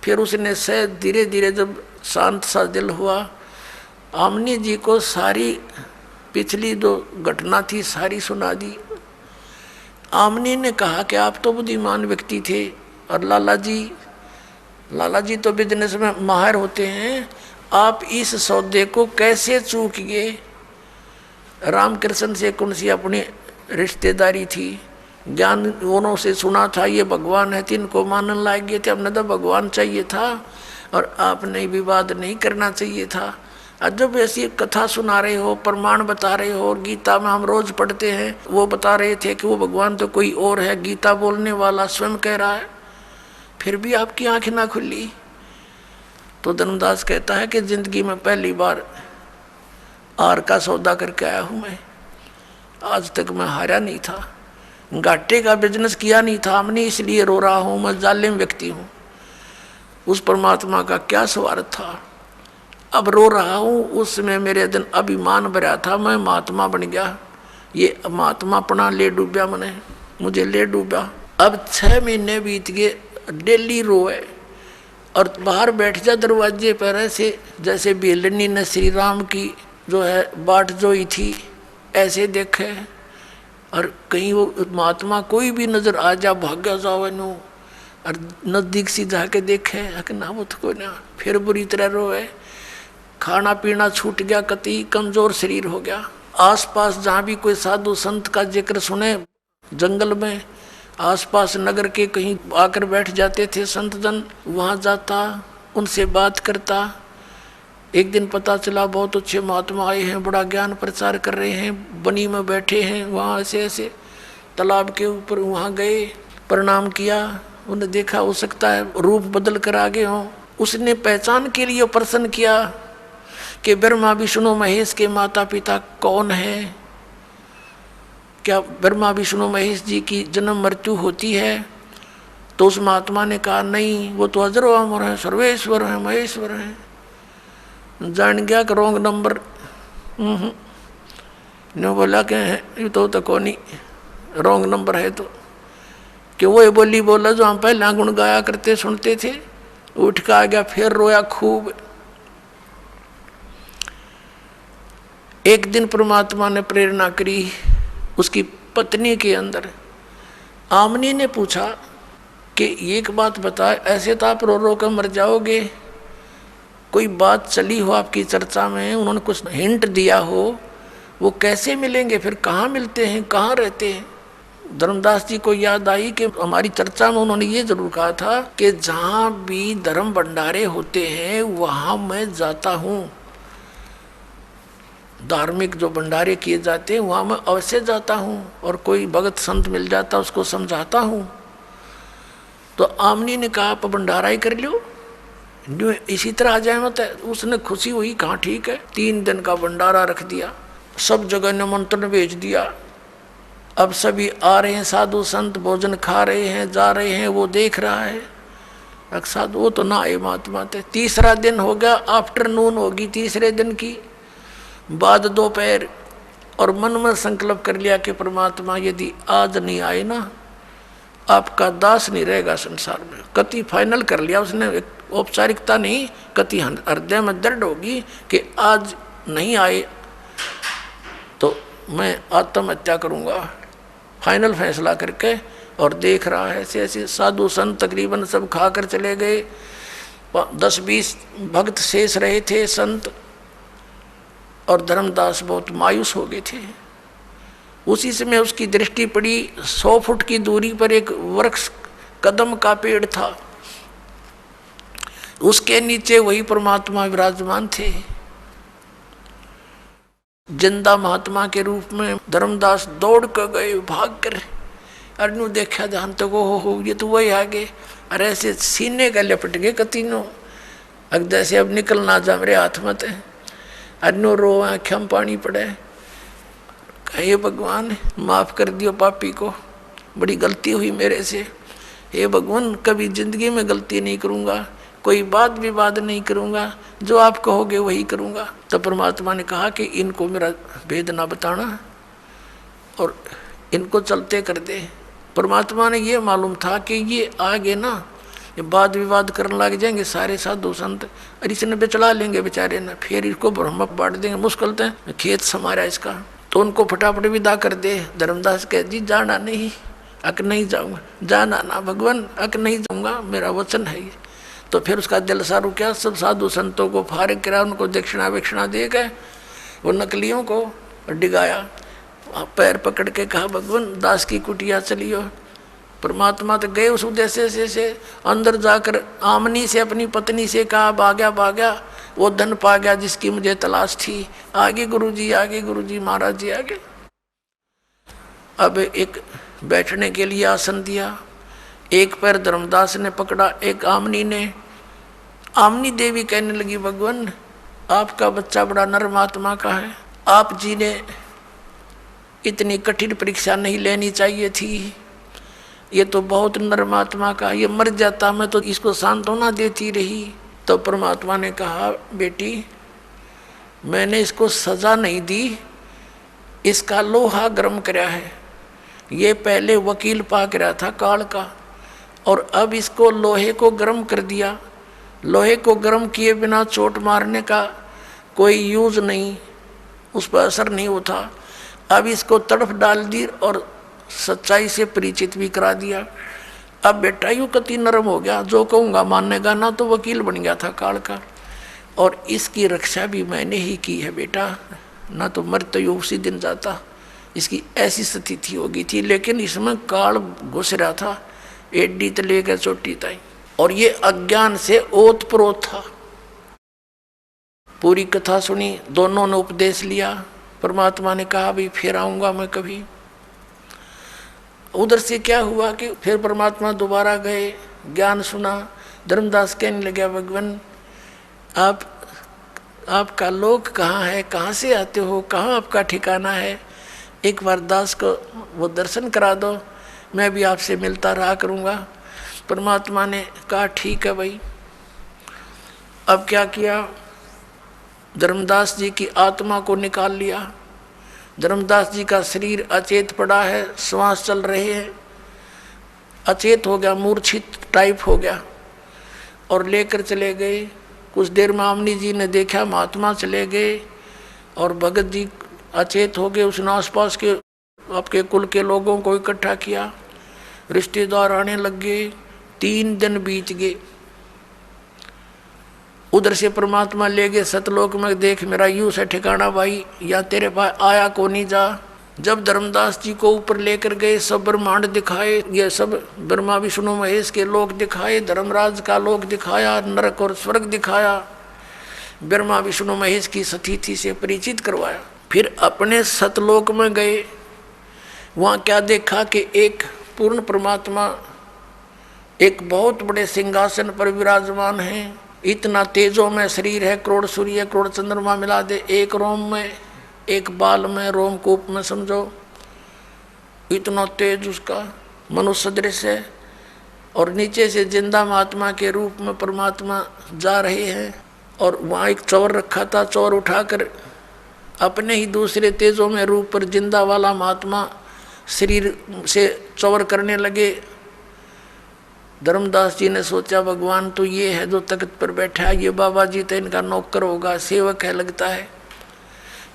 फिर उसने से धीरे धीरे जब शांत सा दिल हुआ, आमनी जी को सारी पिछली जो घटना थी सारी सुना दी। आमनी ने कहा कि आप तो बुद्धिमान व्यक्ति थे, और लाला जी तो बिजनेस में माहिर होते हैं, आप इस सौदे को कैसे चूक गए। रामकृष्ण से कौन सी अपनी रिश्तेदारी थी, ज्ञान उन्हों से सुना था ये भगवान है, तीन को मानने लायक गए थे, हमने तो भगवान चाहिए था और आपने विवाद नहीं करना चाहिए था। जब ऐसी कथा सुना रहे हो, प्रमाण बता रहे हो, और गीता में हम रोज पढ़ते हैं, वो बता रहे थे कि वो भगवान तो कोई और है, गीता बोलने वाला स्वयं कह रहा है, फिर भी आपकी आंखें ना खुली। तो धर्मदास कहता है कि जिंदगी में पहली बार आर का सौदा करके आया हूं मैं, आज तक मैं हारा नहीं था, घाटे का बिजनेस किया नहीं था हमने, इसलिए रो रहा हूं, मैं जालिम व्यक्ति हूं। उस परमात्मा का क्या स्वार्थ था, अब रो रहा हूं। उसमें मेरे दिन अभिमान भरा था, मैं महात्मा बन गया, ये महात्मा अपना ले डूबा, मुझे ले डूबा। अब 6 महीने बीत गए, डेली रोए और बाहर बैठ जा दरवाजे पर, ऐसे जैसे बेलनी ने श्री राम की जो है बाट जोई थी ऐसे देखे, और कहीं वो महात्मा कोई भी नजर आ जा भाग्य जावे नो, और नजदीक से जाके देखे ना वो तो कोई ना, फिर बुरी तरह रोए। खाना पीना छूट गया, कति कमजोर शरीर हो गया। आसपास जहाँ भी कोई साधु संत का जिक्र सुने, जंगल में आसपास नगर के कहीं आकर बैठ जाते थे संत जन, वहाँ जाता, उनसे बात करता। एक दिन पता चला बहुत अच्छे महात्मा आए हैं, बड़ा ज्ञान प्रचार कर रहे हैं, बनी में बैठे हैं, वहाँ ऐसे ऐसे तालाब के ऊपर, वहाँ गए, प्रणाम किया, उन्हें देखा हो सकता है रूप बदल कर आगे हों। उसने पहचान के लिए प्रश्न किया कि ब्रह्मा विष्णु महेश के माता पिता कौन है, क्या ब्रह्मा विष्णु महेश जी की जन्म मृत्यु होती है? तो उस महात्मा ने कहा नहीं, वो तो अजर अमर है, सर्वेश्वर है, महेश्वर है। जान गया कि रॉन्ग नंबर, ने बोला कि ये तो कौन रॉन्ग नंबर है, तो कि वो बोली बोला जो हम पहले गुण गाया करते सुनते थे। उठ के आ गया, फिर रोया खूब। एक दिन परमात्मा ने प्रेरणा करी उसकी पत्नी के अंदर। आमनी ने पूछा कि एक बात बता, ऐसे तो आप रो रो कर मर जाओगे, कोई बात चली हो आपकी चर्चा में, उन्होंने कुछ हिंट दिया हो, वो कैसे मिलेंगे, फिर कहाँ मिलते हैं, कहाँ रहते हैं? धर्मदास जी को याद आई कि हमारी चर्चा में उन्होंने ये जरूर कहा था कि जहाँ भी धर्म भंडारे होते हैं वहाँ मैं जाता हूँ, धार्मिक जो भंडारे किए जाते हैं वहाँ मैं अवश्य जाता हूँ, और कोई भगत संत मिल जाता उसको समझाता हूँ। तो आमनी ने कहा आप भंडारा ही कर लो, इसी तरह आ जाए मत। उसने खुशी हुई, कहाँ ठीक है। 3 दिन का भंडारा रख दिया, सब जगह निमंत्रण भेज दिया। अब सभी आ रहे हैं, साधु संत भोजन खा रहे हैं, जा रहे हैं, वो देख रहा है। साधु वो तो ना आए महात्मा थे। तीसरा दिन हो गया, आफ्टरनून होगी तीसरे दिन की, बाद दोपहर, और मन में संकल्प कर लिया कि परमात्मा यदि आज नहीं आए ना, आपका दास नहीं रहेगा संसार में। कति फाइनल कर लिया उसने, औपचारिकता नहीं, कति हृदय में दृढ़ होगी कि आज नहीं आए तो मैं आत्महत्या करूंगा, फाइनल फैसला करके। और देख रहा है ऐसे ऐसे साधु संत तकरीबन सब खाकर चले गए। 10-20 भक्त शेष रहे थे संत, और धर्मदास बहुत मायूस हो गए थे। उसी समय उसकी दृष्टि पड़ी, 100 फुट की दूरी पर एक वृक्ष कदम का पेड़ था, उसके नीचे वही परमात्मा विराजमान थे, जिंदा महात्मा के रूप में। धर्मदास दौड़ कर गए, भाग कर, अरनू देखा ध्यान तक, हो ये तो वही आगे। अरे ऐसे सीने का लपट गए कतीनों, अगदा से अब निकल ना जा मेरे हाथ मत। अरनू रो, आँखों में पानी पड़े, हे भगवान माफ़ कर दियो पापी को, बड़ी गलती हुई मेरे से। हे भगवान कभी जिंदगी में गलती नहीं करूँगा, कोई बात विवाद नहीं करूँगा, जो आप कहोगे वही करूँगा। तो परमात्मा ने कहा कि इनको मेरा भेद ना बताना और इनको चलते कर दे। परमात्मा ने ये मालूम था कि ये आगे ना ये वाद विवाद करने लग जाएंगे सारे साधु संत, और इसने बेचला लेंगे बेचारे ना, फिर इसको ब्रह्म बांट देंगे, मुश्किल है खेत समारा इसका। तो उनको फटाफट विदा कर दे। धर्मदास कह जी जाना नहीं, अक नहीं जाऊँगा, जाना ना भगवान, अक नहीं जाऊँगा, मेरा वचन है ये। तो फिर उसका दिल सा रुका, सब साधु संतों को फारिग करा, उनको दक्षिणा वेक्षणा दे गए, वो नकलियों को डिगाया, पैर पकड़ के कहा भगवान दास की कुटिया चलियो। परमात्मा तो गए उस उद्देश्य से अंदर जाकर आमनी से अपनी पत्नी से कहा भाग्या भाग्या, वो धन पा गया जिसकी मुझे तलाश थी। आगे गुरुजी, आगे गुरुजी, महाराज जी आगे। अब एक बैठने के लिए आसन दिया, एक पैर धर्मदास ने पकड़ा, एक आमनी ने। आमनी देवी कहने लगी भगवान आपका बच्चा बड़ा नरमात्मा का है, आप जी ने इतनी कठिन परीक्षा नहीं लेनी चाहिए थी, ये तो बहुत नरमात्मा का, ये मर जाता मैं तो इसको सांत्वना देती रही। तो परमात्मा ने कहा बेटी मैंने इसको सजा नहीं दी, इसका लोहा गर्म कराया है। ये पहले वकील पाक रहा था काल का, और अब इसको लोहे को गर्म कर दिया। लोहे को गर्म किए बिना चोट मारने का कोई यूज नहीं, उस पर असर नहीं होता। अब इसको तड़फ डाल दी और सच्चाई से परिचित भी करा दिया। अब बेटा यूँ कति नरम हो गया, जो कहूँगा मानेगा ना, तो वकील बन गया था काल का। और इसकी रक्षा भी मैंने ही की है बेटा, ना तो मर तो यूँ उसी दिन जाता, इसकी ऐसी स्थिति होगी थी। लेकिन इसमें काल घुस रहा था, एडी तो लेकर चोटी तक, और ये अज्ञान से ओत प्रोत था। पूरी कथा सुनी, दोनों ने उपदेश लिया। परमात्मा ने कहा भी फिर आऊँगा मैं कभी। उधर से क्या हुआ कि फिर परमात्मा दोबारा गए, ज्ञान सुना। धर्मदास कहने लगा भगवान आपका लोक कहाँ है, कहाँ से आते हो, कहाँ आपका ठिकाना है, एक बार दास को वो दर्शन करा दो, मैं भी आपसे मिलता रहा करूँगा। परमात्मा ने कहा ठीक है भाई। अब क्या किया, धर्मदास जी की आत्मा को निकाल लिया। धर्मदास जी का शरीर अचेत पड़ा है, श्वास चल रहे हैं, अचेत हो गया, मूर्छित टाइप हो गया, और लेकर चले गए। कुछ देर में आमनी जी ने देखा महात्मा चले गए, और भगत जी अचेत हो गए। उसने आसपास के आपके कुल के लोगों को इकट्ठा किया, रिश्तेदार आने लग गए। 3 दिन बीत गए। उधर से परमात्मा ले गए सतलोक में, देख मेरा यूं से ठिकाना भाई, या तेरे पास आया को नहीं जा। जब धर्मदास जी को ऊपर लेकर गए, सब ब्रह्मांड दिखाए, ये सब ब्रह्मा विष्णु महेश के लोक दिखाए, धर्मराज का लोक दिखाया, नरक और स्वर्ग दिखाया, ब्रह्मा विष्णु महेश की स्थिति से परिचित करवाया। फिर अपने सतलोक में गए, वहाँ क्या देखा कि एक पूर्ण परमात्मा एक बहुत बड़े सिंहासन पर विराजमान हैं, इतना तेजों में शरीर है, करोड़ सूर्य करोड़ चंद्रमा मिला दे एक रोम में, एक बाल में, रोमकूप में समझो, इतना तेज उसका मनुष्य सदृश है। और नीचे से जिंदा महात्मा के रूप में परमात्मा जा रहे हैं। और वहाँ एक चौर रखा था, चौर उठाकर अपने ही दूसरे तेजों में रूप पर जिंदा वाला महात्मा शरीर से चौर करने लगे। धर्मदास जी ने सोचा भगवान तो ये है जो तख्त पर बैठा है, ये बाबा जी तो इनका नौकर होगा, सेवक है लगता है।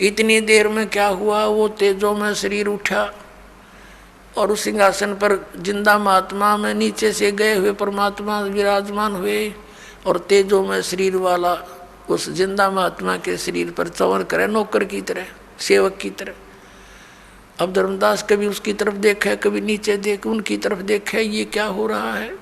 इतनी देर में क्या हुआ, वो तेजों में शरीर उठा और उस सिंहासन पर जिंदा महात्मा में नीचे से गए हुए परमात्मा विराजमान हुए और तेजों में शरीर वाला उस जिंदा महात्मा के शरीर पर चौर करे नौकर की तरह, सेवक की तरह। अब धर्मदास कभी उसकी तरफ देखे, कभी नीचे देखे, उनकी तरफ देखे, ये क्या हो रहा है।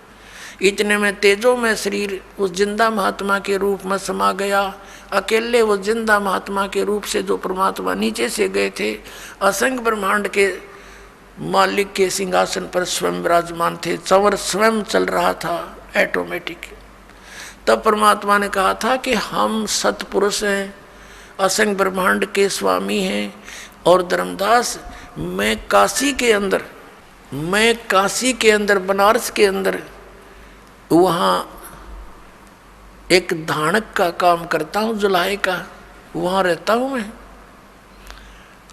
इतने में तेजों में शरीर उस जिंदा महात्मा के रूप में समा गया। अकेले वो जिंदा महात्मा के रूप से जो परमात्मा नीचे से गए थे, असंख्य ब्रह्मांड के मालिक के सिंहासन पर स्वयं विराजमान थे। चंवर स्वयं चल रहा था ऑटोमेटिक। तब परमात्मा ने कहा था कि हम सतपुरुष हैं, असंख्य ब्रह्मांड के स्वामी हैं। और धर्मदास मैं काशी के अंदर बनारस के अंदर वहाँ एक धानक का काम करता हूँ, जुलाहे का, वहाँ रहता हूँ मैं।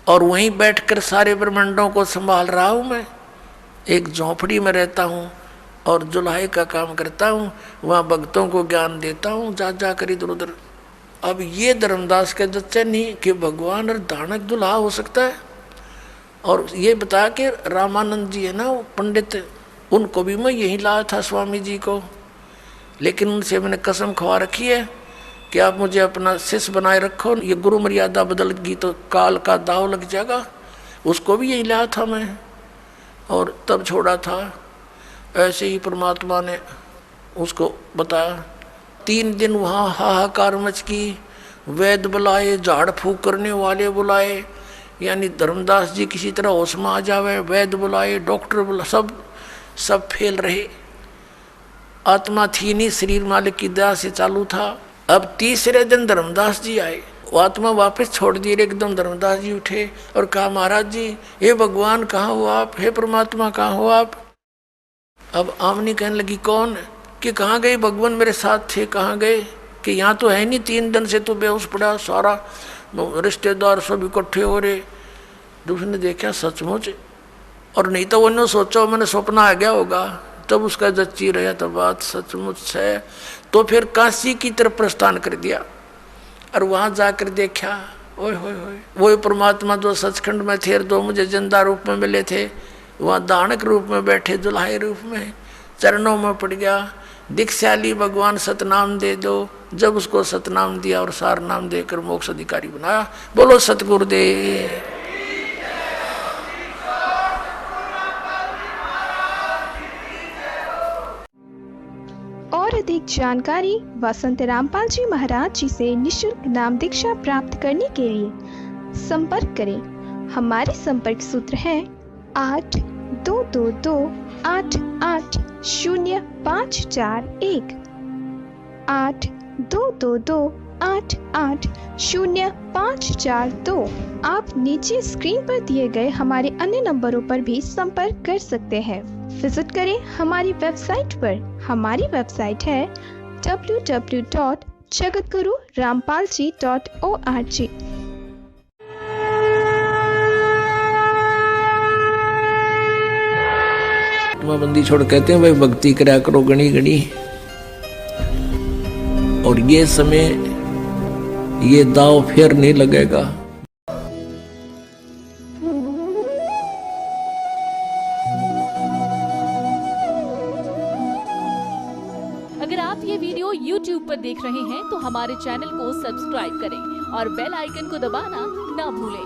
और वहीं बैठकर सारे ब्रह्मांडों को संभाल रहा हूँ मैं। एक झोंपड़ी में रहता हूँ और जुलाहे का काम करता हूँ, वहाँ भक्तों को ज्ञान देता हूँ जा कर इधर उधर। अब ये धर्मदास के जच्चे नहीं कि भगवान और धानक दुल्हा हो सकता है। और ये बता के रामानंद जी है ना वो पंडित, उनको भी मैं यही लाया था स्वामी जी को, लेकिन उनसे मैंने कसम खवा रखी है कि आप मुझे अपना शिष्य बनाए रखो, ये गुरु मर्यादा बदल गई तो काल का दाव लग जाएगा। उसको भी यही लाया था मैं और तब छोड़ा था। ऐसे ही परमात्मा ने उसको बताया। 3 दिन वहाँ हाहाकार मच की, वैद्य बुलाए, झाड़ फूक करने वाले बुलाए, यानी धर्मदास जी किसी तरह होश में आ जावे, वैद्य बुलाए, डॉक्टर बुलाए, सब फेल रहे। आत्मा थी नहीं, शरीर मालिक की दया से चालू था। अब तीसरे दिन धर्मदास जी आए, वो आत्मा वापस छोड़ दी। एकदम धर्मदास जी उठे और कहा महाराज जी, हे भगवान कहाँ हो आप, हे परमात्मा कहाँ हो आप। अब आमनी कहने लगी कौन, कि कहाँ गए भगवान, मेरे साथ थे, कहाँ गए, कि यहाँ तो है नहीं, 3 दिन से तो बेहोश पड़ा, सारा रिश्तेदार सब इकट्ठे हो रहे। दूसरे देखा सचमुच, और नहीं तो उन्होंने सोचा मैंने सपना आ गया होगा, तब उसका जच्ची रहा तो बात सचमुच है। तो फिर काशी की तरफ प्रस्थान कर दिया और वहाँ जाकर देखा, ओए होए होए, वही परमात्मा जो सचखंड में थे, दो मुझे जिंदा रूप में मिले थे, वहाँ दानक रूप में बैठे, दुल्हाई रूप में, चरणों में पड़ गया। दीक्षाली भगवान सतनाम दे दो। जब उसको सतनाम दिया और सार नाम देकर मोक्ष अधिकारी बनाया। बोलो सतगुरुदेव। और अधिक जानकारी वसंत रामपाल जी महाराज जी से निशुल्क नाम दीक्षा प्राप्त करने के लिए संपर्क करें। हमारे संपर्क सूत्र है 8222880541 8222880542। आप नीचे स्क्रीन पर दिए गए हमारे अन्य नंबरों पर भी संपर्क कर सकते हैं। विजिट करें हमारी वेबसाइट पर। हमारी वेबसाइट है www.jagatgururampalji.org। बंदी छोड़ कहते हैं भाई भक्ति करा करो गणी गणी। और ये समय ये दाव फिर नहीं लगेगा। अगर आप ये वीडियो YouTube पर देख रहे हैं तो हमारे चैनल को सब्सक्राइब करें और बेल आइकन को दबाना ना भूलें।